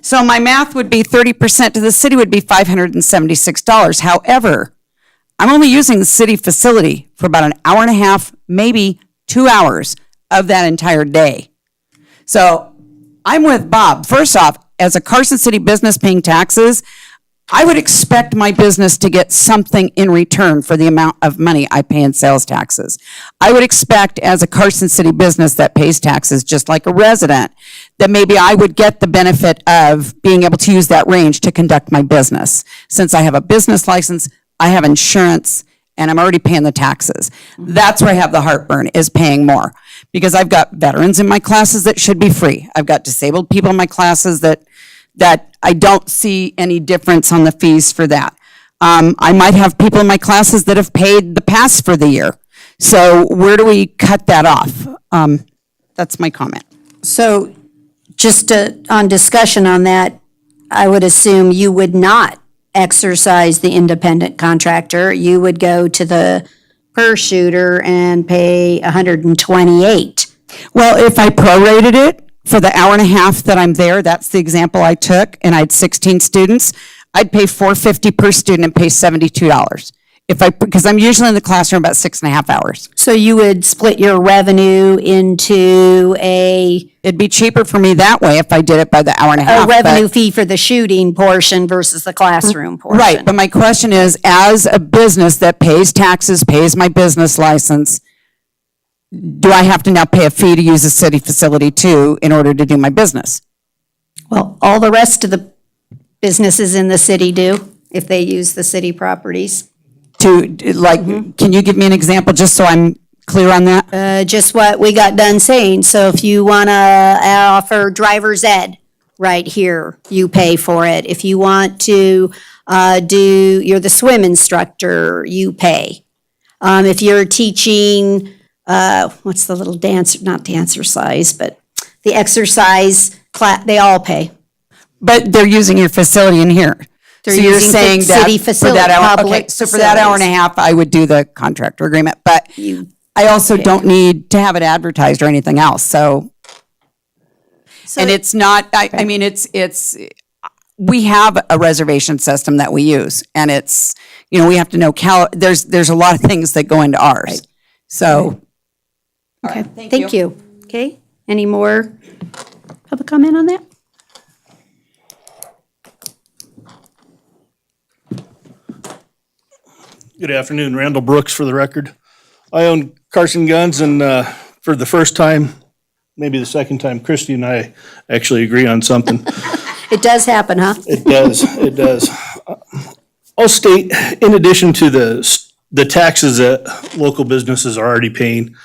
So my math would be 30% to the city would be $576. However, I'm only using the city facility for about an hour and a half, maybe 2 hours of that entire day. So I'm with Bob. First off, as a Carson City business paying taxes, I would expect my business to get something in return for the amount of money I pay in sales taxes. I would expect as a Carson City business that pays taxes just like a resident, that maybe I would get the benefit of being able to use that range to conduct my business. Since I have a business license, I have insurance, and I'm already paying the taxes. That's where I have the heartburn, is paying more. Because I've got veterans in my classes that should be free. I've got disabled people in my classes that I don't see any difference on the fees for that. I might have people in my classes that have paid the pass for the year. So where do we cut that off? That's my comment. So just on discussion on that, I would assume you would not exercise the independent contractor. You would go to the per shooter and pay $128. Well, if I prorated it for the hour and a half that I'm there, that's the example I took, and I had 16 students, I'd pay $450 per student and pay $72. Because I'm usually in the classroom about 6.5 hours. So you would split your revenue into It'd be cheaper for me that way if I did it by the hour and a half. a revenue fee for the shooting portion versus the classroom portion. Right, but my question is, as a business that pays taxes, pays my business license, do I have to now pay a fee to use a city facility too in order to do my business? Well, all the rest of the businesses in the city do, if they use the city properties. Can you give me an example just so I'm clear on that? Just what we got done saying. So if you want to offer driver's ed right here, you pay for it. If you want to you're the swim instructor, you pay. If you're teaching, what's the little not dancercise, but the exercise class, they all pay. But they're using your facility in here. They're So you're using saying that city for facility, that hour, public okay, so for that hour and a facilities. half, I would do the contractor agreement, but I also don't need to have it advertised or anything else, so. And it's not, I mean, we have a reservation system that we use, and it's, we have to know, there's a lot of things that go into ours, so. Okay, thank you. Okay, any more public comment on that? Good afternoon, Randall Brooks for the record. I own Carson Guns, and for the first time, maybe the second time, Christy and I actually agree on something. It does happen, huh? It does. I'll state, in addition to the taxes that local businesses are already paying,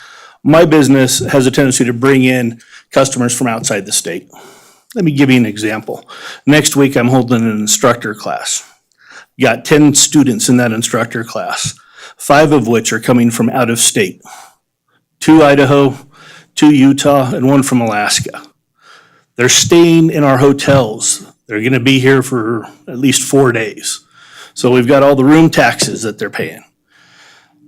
my business has a tendency to bring in customers from outside the state. Let me give you an example. Next week, I'm holding an instructor class. Got 10 students in that instructor class, 5 of which are coming from out of state. 2 Idaho, 2 Utah, and 1 from Alaska. They're staying in our hotels. They're gonna be here for at least 4 days. So we've got all the room taxes that they're paying,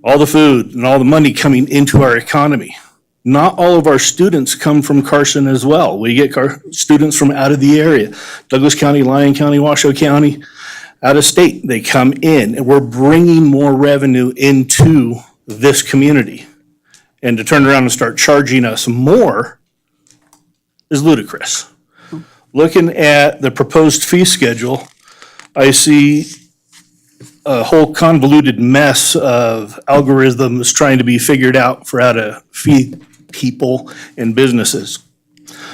all the food and all the money coming into our economy. Not all of our students come from Carson as well. We get students from out of the area, Douglas County, Lyon County, Washoe County, out of state. They come in, and we're bringing more revenue into this community. And to turn around and start charging us more is ludicrous. Looking at the proposed fee schedule, I see a whole convoluted mess of algorithms trying to be figured out for how to feed people and businesses.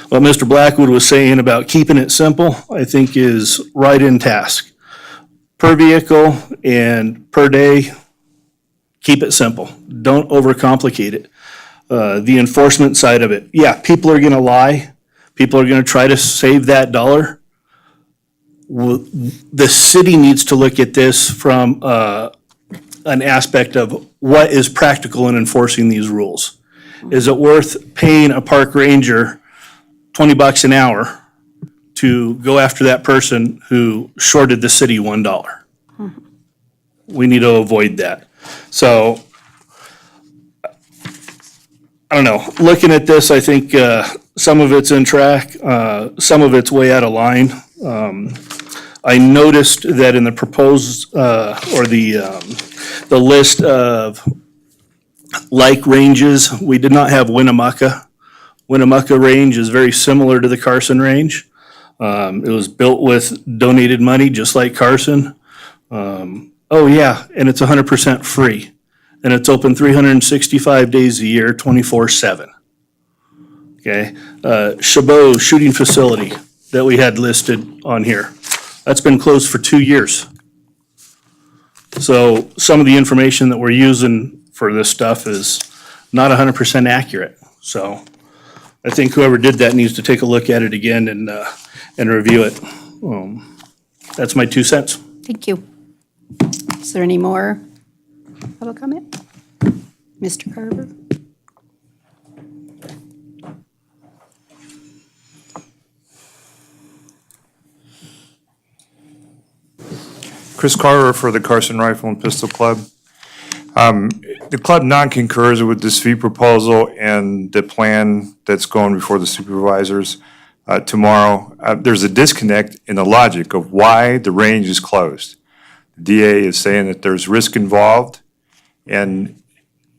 What Mr. Blackwood was saying about keeping it simple, I think is right in task. Per vehicle and per day, keep it simple. Don't overcomplicate it. The enforcement side of it, yeah, people are gonna lie. People are gonna try to save that dollar. The city needs to look at this from an aspect of what is practical in enforcing these rules. Is it worth paying a park ranger $20 an hour to go after that person who shorted the city $1? We need to avoid that. So, I don't know, looking at this, I think some of it's in track, some of it's way out of line. I noticed that in the proposed, or the list of like ranges, we did not have Winnemucca. Winnemucca range is very similar to the Carson range. It was built with donated money, just like Carson. Oh yeah, and it's 100% free. And it's open 365 days a year, 24/7. Okay, Chabot shooting facility that we had listed on here. That's been closed for 2 years. So some of the information that we're using for this stuff is not 100% accurate. So I think whoever did that needs to take a look at it again and review it. That's my 2 cents. Thank you. Is there any more public comment? Mr. Carver? Chris Carver for the Carson Rifle and Pistol Club. The club non-concurs with this fee proposal and the plan that's going before the supervisors tomorrow. There's a disconnect in the logic of why the range is closed. The DA is saying that there's risk involved, and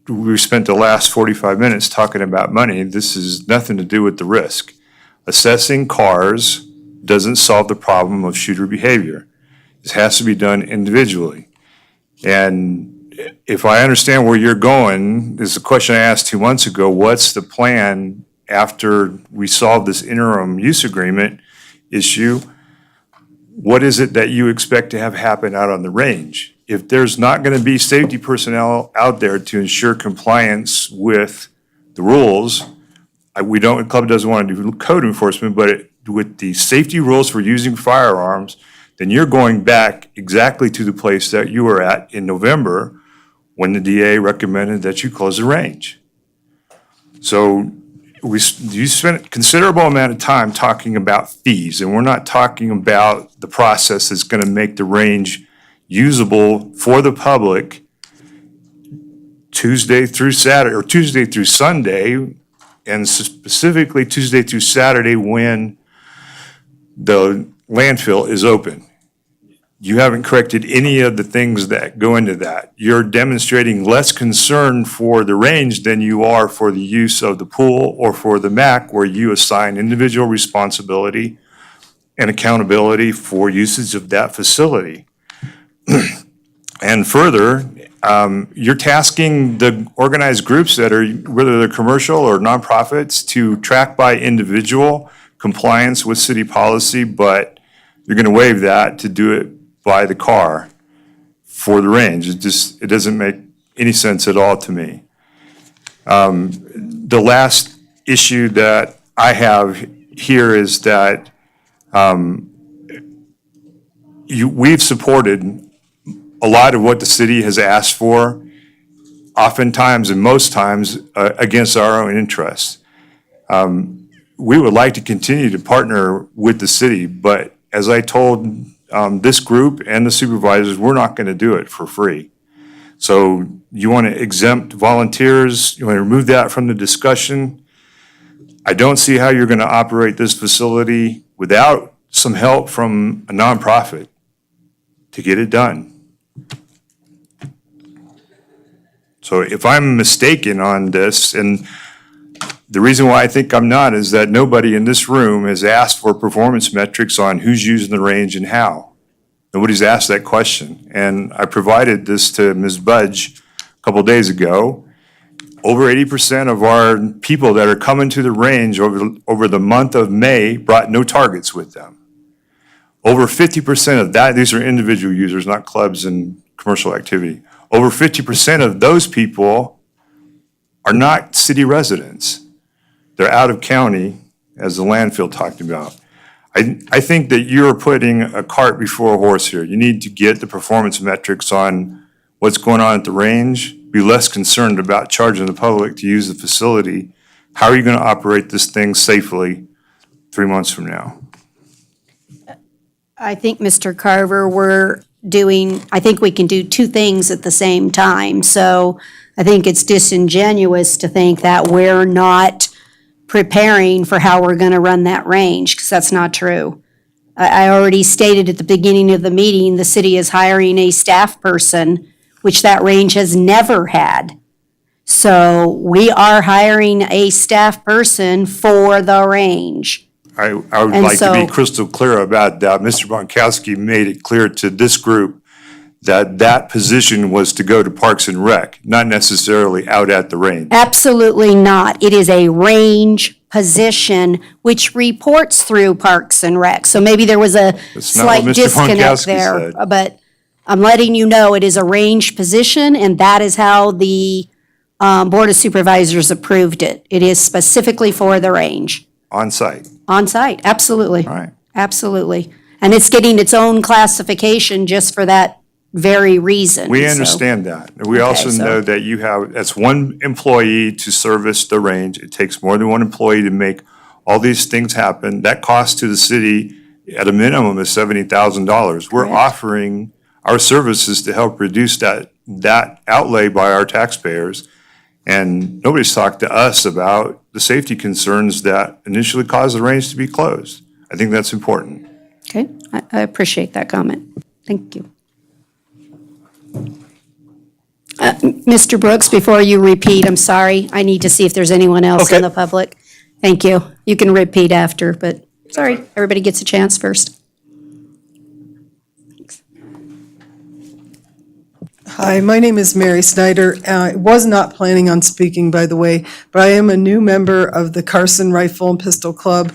we spent the last 45 minutes talking about money. This has nothing to do with the risk. Assessing cars doesn't solve the problem of shooter behavior. This has to be done individually. And if I understand where you're going, this is a question I asked 2 months ago, what's the plan after we solve this interim use agreement issue? What is it that you expect to have happen out on the range? If there's not going to be safety personnel out there to ensure compliance with the rules, the club doesn't want to do code enforcement, but with the safety rules for using firearms, then you're going back exactly to the place that you were at in November when the DA recommended that you close the range. So you spent a considerable amount of time talking about fees, and we're not talking about the process that's going to make the range usable for the public Tuesday through Saturday, or Tuesday through Sunday, and specifically Tuesday through Saturday when the landfill is open. You haven't corrected any of the things that go into that. You're demonstrating less concern for the range than you are for the use of the pool or for the MAC, where you assign individual responsibility and accountability for usage of that facility. And further, you're tasking the organized groups that are, whether they're commercial or nonprofits, to track by individual compliance with city policy, but you're going to waive that to do it by the car for the range. It doesn't make any sense at all to me. The last issue that I have here is that we've supported a lot of what the city has asked for, oftentimes and most times against our own interests. We would like to continue to partner with the city, but as I told this group and the supervisors, we're not going to do it for free. So you want to exempt volunteers, you want to remove that from the discussion. I don't see how you're going to operate this facility without some help from a nonprofit to get it done. So if I'm mistaken on this, and the reason why I think I'm not is that nobody in this room has asked for performance metrics on who's using the range and how. Nobody's asked that question. And I provided this to Ms. Budge a couple days ago. Over 80% of our people that are coming to the range over the month of May brought no targets with them. Over 50% of that, these are individual users, not clubs and commercial activity. Over 50% of those people are not city residents. They're out of county, as the landfill talked about. I think that you're putting a cart before a horse here. You need to get the performance metrics on what's going on at the range, be less concerned about charging the public to use the facility. How are you going to operate this thing safely 3 months from now? I think, Mr. Carver, I think we can do two things at the same time. So I think it's disingenuous to think that we're not preparing for how we're going to run that range, because that's not true. I already stated at the beginning of the meeting, the city is hiring a staff person, which that range has never had. So we are hiring a staff person for the range. I would And like to be so- crystal clear about that. Mr. Bonkowski made it clear to this group that that position was to go to Parks and Rec, not necessarily out at the range. Absolutely not. It is a range position which reports through Parks and Rec. So maybe there was a That's not what slight Mr. disconnect Bonkowski there. said. But I'm letting you know it is a range position, and that is how the Board of Supervisors approved it. It is specifically for the range. On site. On site, absolutely. All right. Absolutely. And it's getting its own classification just for that very reason. We So- understand that. We Okay, also so- know that that's one employee to service the range. It takes more than one employee to make all these things happen. That cost to the city at a minimum is $70,000. We're offering our services to help reduce that that outlay by our taxpayers. And nobody's talked to us about the safety concerns that initially caused the range to be closed. I think that's important. Okay, I appreciate that comment. Thank you. Mr. Brooks, before you repeat, I'm sorry, I need to see if there's anyone else in the public. Thank you. You can repeat after, but sorry, everybody gets a chance first. Hi, my name is Mary Snyder. I was not planning on speaking, by the way, but I am a new member of the Carson Rifle and Pistol Club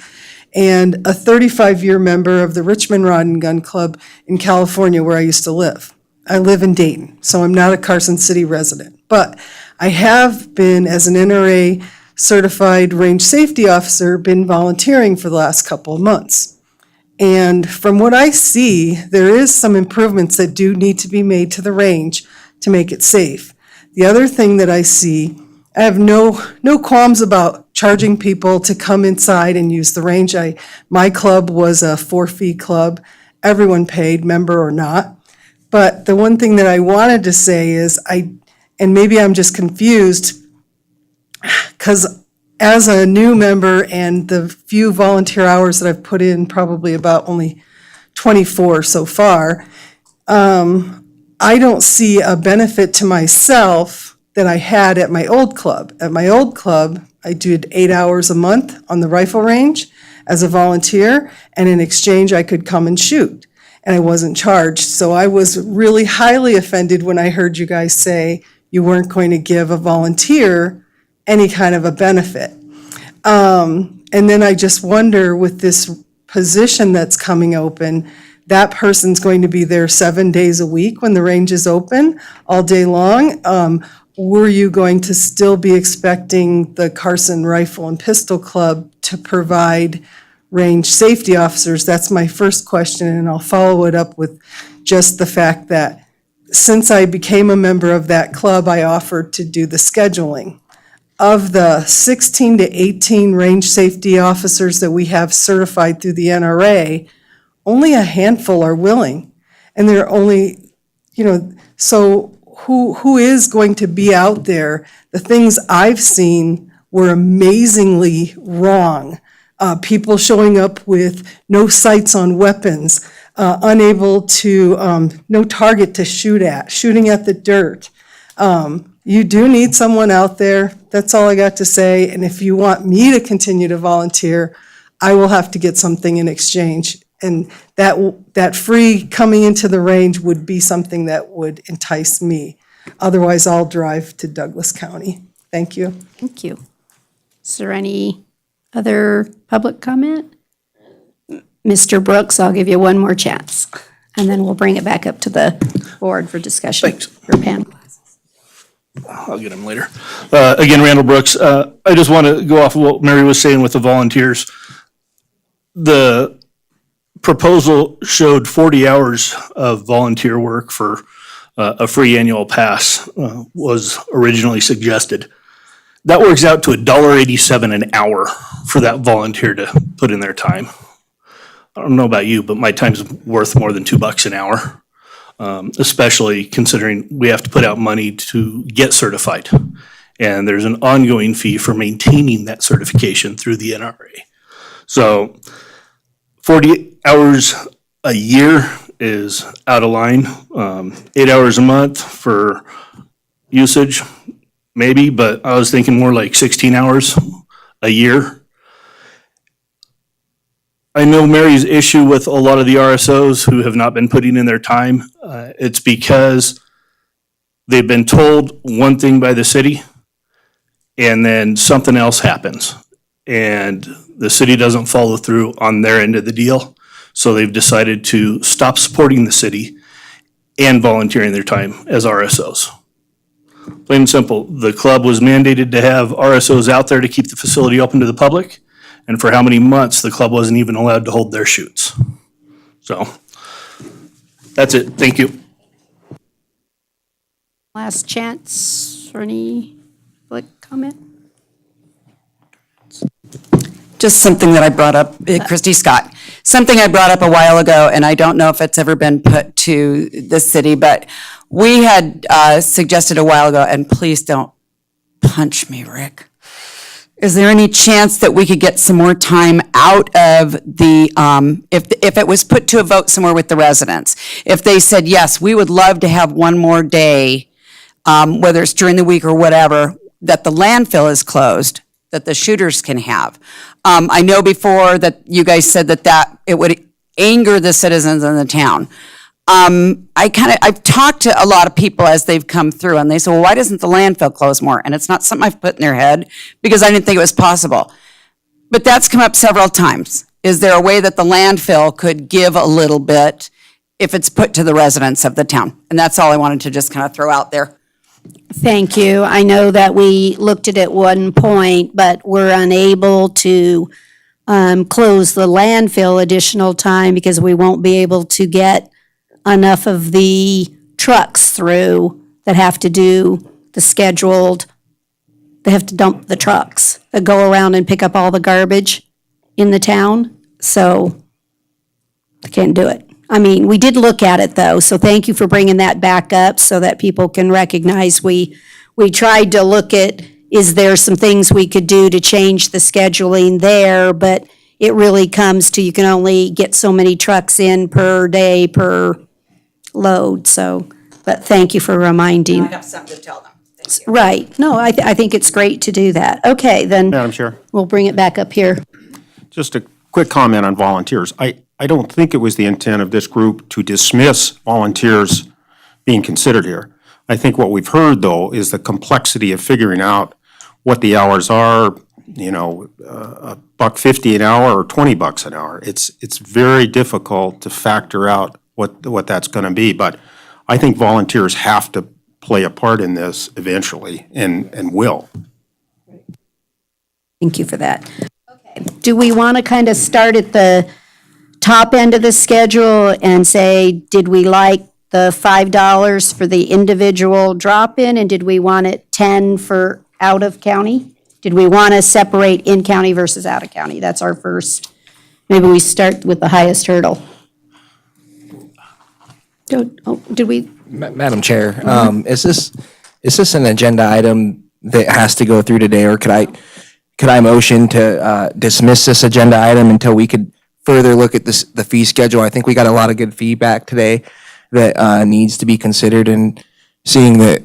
and a 35-year member of the Richmond Rod and Gun Club in California, where I used to live. I live in Dayton, so I'm not a Carson City resident. But I have been, as an NRA certified range safety officer, been volunteering for the last couple of months. And from what I see, there is some improvements that do need to be made to the range to make it safe. The other thing that I see, I have no qualms about charging people to come inside and use the range. My club was a 4-fee club. Everyone paid, member or not. But the one thing that I wanted to say is and maybe I'm just confused, because as a new member and the few volunteer hours that I've put in, probably about only 24 so far, I don't see a benefit to myself that I had at my old club. At my old club, I did 8 hours a month on the rifle range as a volunteer, and in exchange, I could come and shoot, and I wasn't charged. So I was really highly offended when I heard you guys say you weren't going to give a volunteer any kind of a benefit. And then I just wonder, with this position that's coming open, that person's going to be there 7 days a week when the range is open, all day long. Were you going to still be expecting the Carson Rifle and Pistol Club to provide range safety officers? That's my first question, and I'll follow it up with just the fact that since I became a member of that club, I offered to do the scheduling. Of the 16 to 18 range safety officers that we have certified through the NRA, only a handful are willing. And they're only, so who is going to be out there? The things I've seen were amazingly wrong. People showing up with no sights on weapons, unable to, no target to shoot at, shooting at the dirt. You do need someone out there. That's all I got to say. And if you want me to continue to volunteer, I will have to get something in exchange. And that free coming into the range would be something that would entice me. Otherwise, I'll drive to Douglas County. Thank you. Thank you. Is there any other public comment? Mr. Brooks, I'll give you one more chance, and then we'll bring it back up to the board for discussion. Thanks. Your panel. I'll get him later. Again, Randall Brooks. I just want to go off of what Mary was saying with the volunteers. The proposal showed 40 hours of volunteer work for a free annual pass was originally suggested. That works out to $1.87 an hour for that volunteer to put in their time. I don't know about you, but my time's worth more than $2 an hour. Especially considering we have to put out money to get certified. And there's an ongoing fee for maintaining that certification through the NRA. So 40 hours a year is out of line. 8 hours a month for usage, maybe, but I was thinking more like 16 hours a year. I know Mary's issue with a lot of the RSOs who have not been putting in their time. It's because they've been told one thing by the city and then something else happens. And the city doesn't follow through on their end of the deal. So they've decided to stop supporting the city and volunteering their time as RSOs. Plain and simple, the club was mandated to have RSOs out there to keep the facility open to the public. And for how many months the club wasn't even allowed to hold their shoots. So that's it. Thank you. Last chance for any public comment? Just something that I brought up, Christy Scott, something I brought up a while ago, and I don't know if it's ever been put to the city, but we had suggested a while ago, and please don't punch me, Rick. Is there any chance that we could get some more time out of the, if it was put to a vote somewhere with the residents? If they said, yes, we would love to have one more day, whether it's during the week or whatever, that the landfill is closed, that the shooters can have. I know before that you guys said that it would anger the citizens in the town. I've talked to a lot of people as they've come through, and they say, well, why doesn't the landfill close more? And it's not something I've put in their head because I didn't think it was possible. But that's come up several times. Is there a way that the landfill could give a little bit if it's put to the residents of the town? And that's all I wanted to just kind of throw out there. Thank you. I know that we looked at it one point, but we're unable to close the landfill additional time because we won't be able to get enough of the trucks through that have to do the scheduled, they have to dump the trucks that go around and pick up all the garbage in the town. So I can't do it. I mean, we did look at it though, so thank you for bringing that back up so that people can recognize we tried to look at, is there some things we could do to change the scheduling there, but it really comes to you can only get so many trucks in per day per load, so, but thank you for reminding. I have something to tell them. Thank you. Right, no, I think it's great to do that. Okay, then Madam Chair, we'll bring it back up here. just a quick comment on volunteers. I don't think it was the intent of this group to dismiss volunteers being considered here. I think what we've heard, though, is the complexity of figuring out what the hours are, $1.50 an hour or $20 an hour. It's very difficult to factor out what that's going to be, but I think volunteers have to play a part in this eventually and will. Thank you for that. Okay, do we want to kind of start at the top end of the schedule and say, did we like the $5 for the individual drop-in, and did we want it 10 for out of county? Did we want to separate in county versus out of county? That's our first, maybe we start with the highest hurdle. Did we? Madam Chair, is this an agenda item that has to go through today, or could I motion to dismiss this agenda item until we could further look at the fee schedule? I think we got a lot of good feedback today that needs to be considered, and seeing that,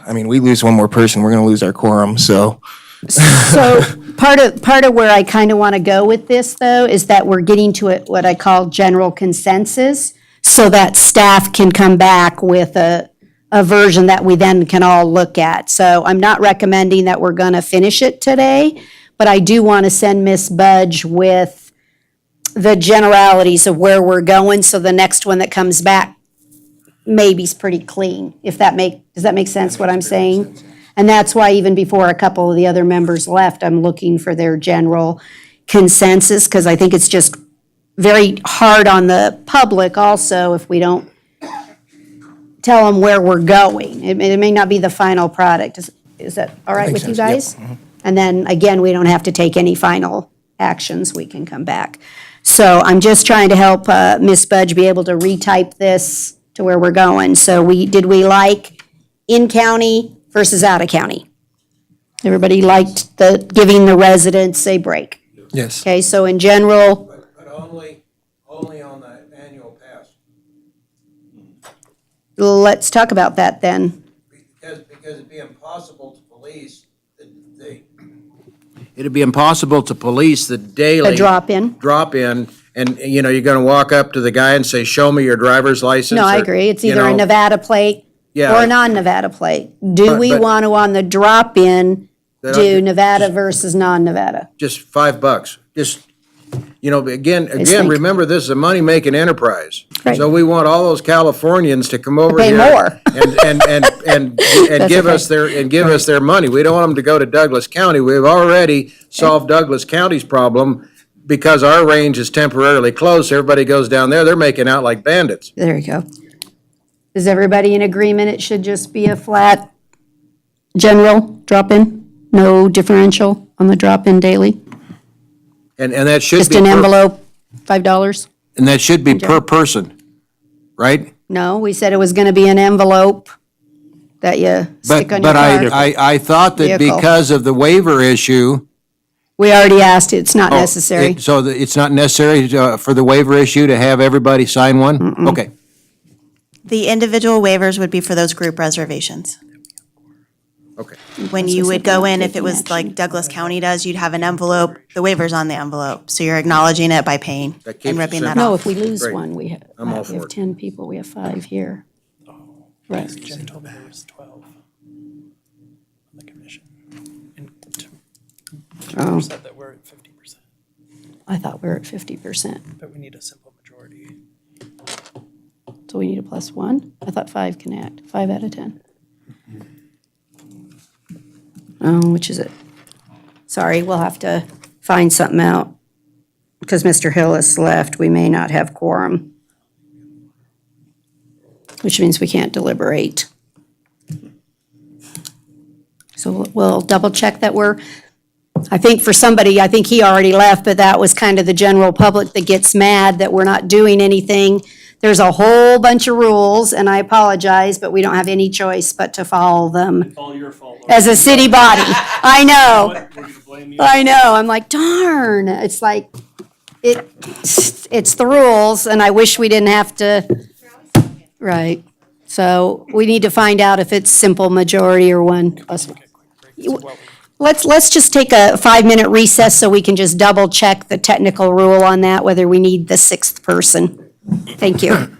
I mean, we lose one more person, we're going to lose our quorum, so. So part of where I kind of want to go with this, though, is that we're getting to it, what I call general consensus, so that staff can come back with a version that we then can all look at. So I'm not recommending that we're going to finish it today, but I do want to send Ms. Budge with the generalities of where we're going, so the next one that comes back maybe is pretty clean, does that make sense what I'm saying? And that's why even before a couple of the other members left, I'm looking for their general consensus, because I think it's just very hard on the public also if we don't tell them where we're going. It may not be the final product. Is that all right with you guys? Yep. And then, again, we don't have to take any final actions. We can come back. So I'm just trying to help Ms. Budge be able to retype this to where we're going. So did we like in-county versus out-of-county? Everybody liked giving the residents a break? Yes. Okay, so in general. But only on the annual pass. Let's talk about that then. Because it'd be impossible to police it'd be impossible to police the daily. A drop-in. Drop-in, and, you're gonna walk up to the guy and say, show me your driver's license. No, I or, agree. It's either a Nevada plate Yeah. or a non-Nevada plate. Do we But- want to, on the drop-in, That do I- Nevada versus non-Nevada? Just $5. Just, again, think- remember, this is a money-making enterprise. Right. So we want all those Californians to come over pay here. more. And give okay. us their money. We don't want them to go to Douglas County. We've already solved Douglas County's problem because our range is temporarily closed. Everybody goes down there, they're making out like bandits. There you go. Is everybody in agreement it should just be a flat general drop-in? No differential on the drop-in daily? And that should be. Just an envelope, $5? And that should be per person, right? No, we said it was going to be an envelope that you stick on your But car. I thought that Vehicle. because of the waiver issue. We already asked, it's not necessary. So it's not necessary for the waiver issue to have everybody sign one? Okay. The individual waivers would be for those group reservations. Okay. When you would go in, if it was like Douglas County does, you'd have an envelope, the waiver's on the envelope. So you're acknowledging it by paying That keeps and it ripping that simple. No, off. if we lose Great. one, we I'm all have for it. 10 people, we have 5 here. Right. Jen told me there was 12 on the commission. Oh. Said that we're at 50%, I thought we were at 50%. but we need a simple majority. So we need a +1? I thought 5 can act, 5 out of 10. Oh, which is it? Sorry, we'll have to find something out. Because Mr. Hillis left, we may not have quorum. Which means we can't deliberate. So we'll double check that I think for somebody, I think he already left, but that was kind of the general public that gets mad that we're not doing anything. There's a whole bunch of rules, and I apologize, but we don't have any choice but to follow them. All your fault. As a city body. I know. I know. I'm like, darn. It's like, it's the rules, and I wish we didn't have to. Right. So we need to find out if it's simple majority or 1+1. Let's just take a 5-minute recess so we can just double check the technical rule on that, whether we need the 6th person. Thank you.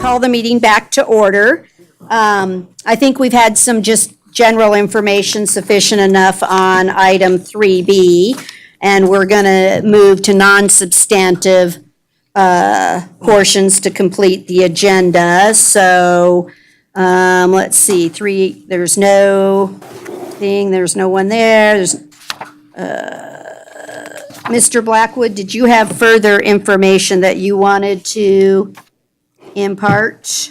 call the meeting back to order. I think we've had some just general information sufficient enough on item 3B, and we're going to move to non-substantive portions to complete the agenda. So let's see, there's no thing, there's no one there. Mr. Blackwood, did you have further information that you wanted to impart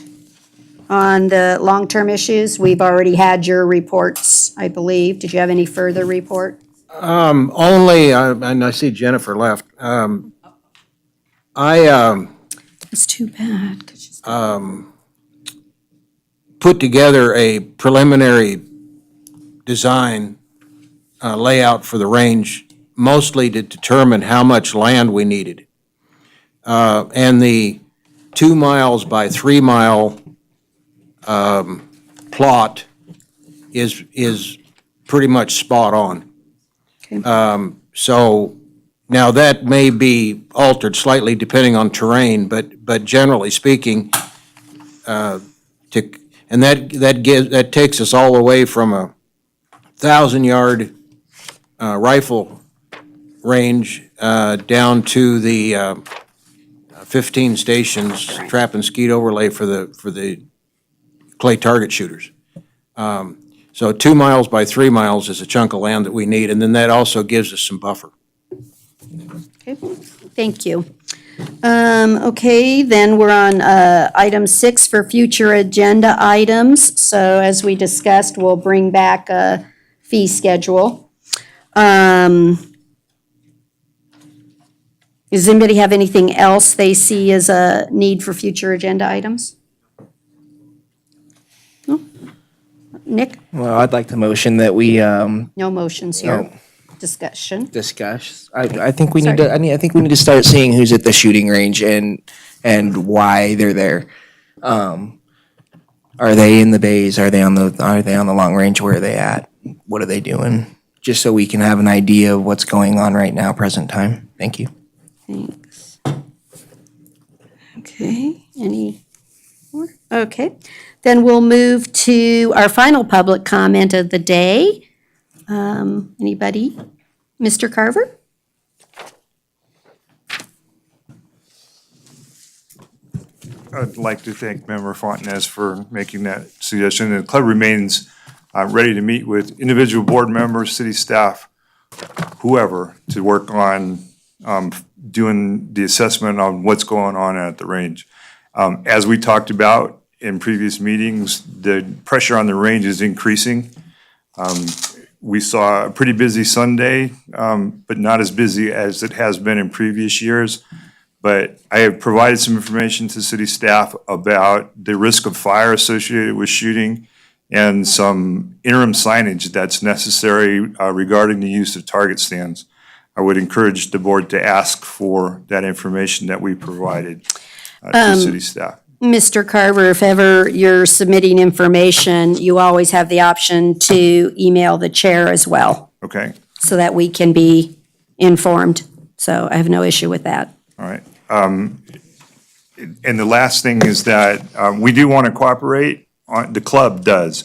on the long-term issues? We've already had your reports, I believe. Did you have any further report? Only, and I see Jennifer left. It's too bad. Put together a preliminary design layout for the range, mostly to determine how much land we needed. And the 2 miles by 3 mile plot is pretty much spot on. So now that may be altered slightly depending on terrain, but generally speaking, that takes us all the way from a 1,000-yard rifle range down to the 15 stations trap and skeet overlay for the clay target shooters. So 2 miles by 3 miles is a chunk of land that we need, and then that also gives us some buffer. Okay, thank you. Okay, then we're on item 6 for future agenda items. So as we discussed, we'll bring back a fee schedule. Does anybody have anything else they see as a need for future agenda items? No? Nick? Well, I'd like to motion that we, No motions here. No. Discussion. discuss. I think we need to, I think we need to start seeing who's at the shooting range and why they're there. Are they in the bays? Are they on the long range? Where are they at? What are they doing? Just so we can have an idea of what's going on right now, present time. Thank you. Thanks. Okay, any more? Okay, then we'll move to our final public comment of the day. Anybody? Mr. Carver? I'd like to thank Member Fontanez for making that suggestion. The club remains ready to meet with individual board members, city staff, whoever, to work on doing the assessment on what's going on at the range. As we talked about in previous meetings, the pressure on the range is increasing. We saw a pretty busy Sunday, but not as busy as it has been in previous years. But I have provided some information to city staff about the risk of fire associated with shooting and some interim signage that's necessary regarding the use of target stands. I would encourage the board to ask for that information that we provided to city staff. Mr. Carver, if ever you're submitting information, you always have the option to email the chair as well, Okay, so that we can be informed. So I have no issue with that. all right. And the last thing is that we do want to cooperate, the club does.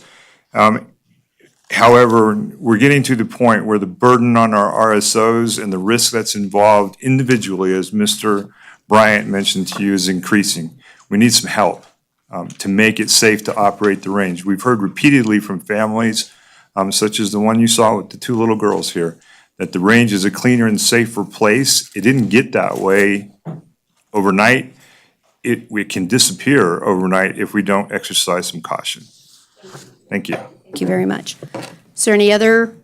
However, we're getting to the point where the burden on our RSOs and the risk that's involved individually, as Mr. Bryant mentioned to you, is increasing. We need some help to make it safe to operate the range. We've heard repeatedly from families, such as the one you saw with the 2 little girls here, that the range is a cleaner and safer place. It didn't get that way overnight. It can disappear overnight if we don't exercise some caution. Thank you. Thank you very much. Is there any other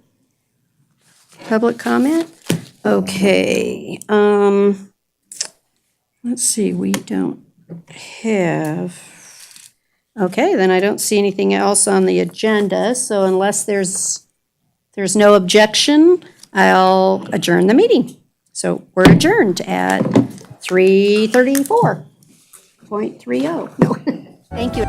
public comment? Okay, let's see, we don't have, okay, then I don't see anything else on the agenda, so unless there's no objection, I'll adjourn the meeting. So we're adjourned at 3:34.30. No, thank you.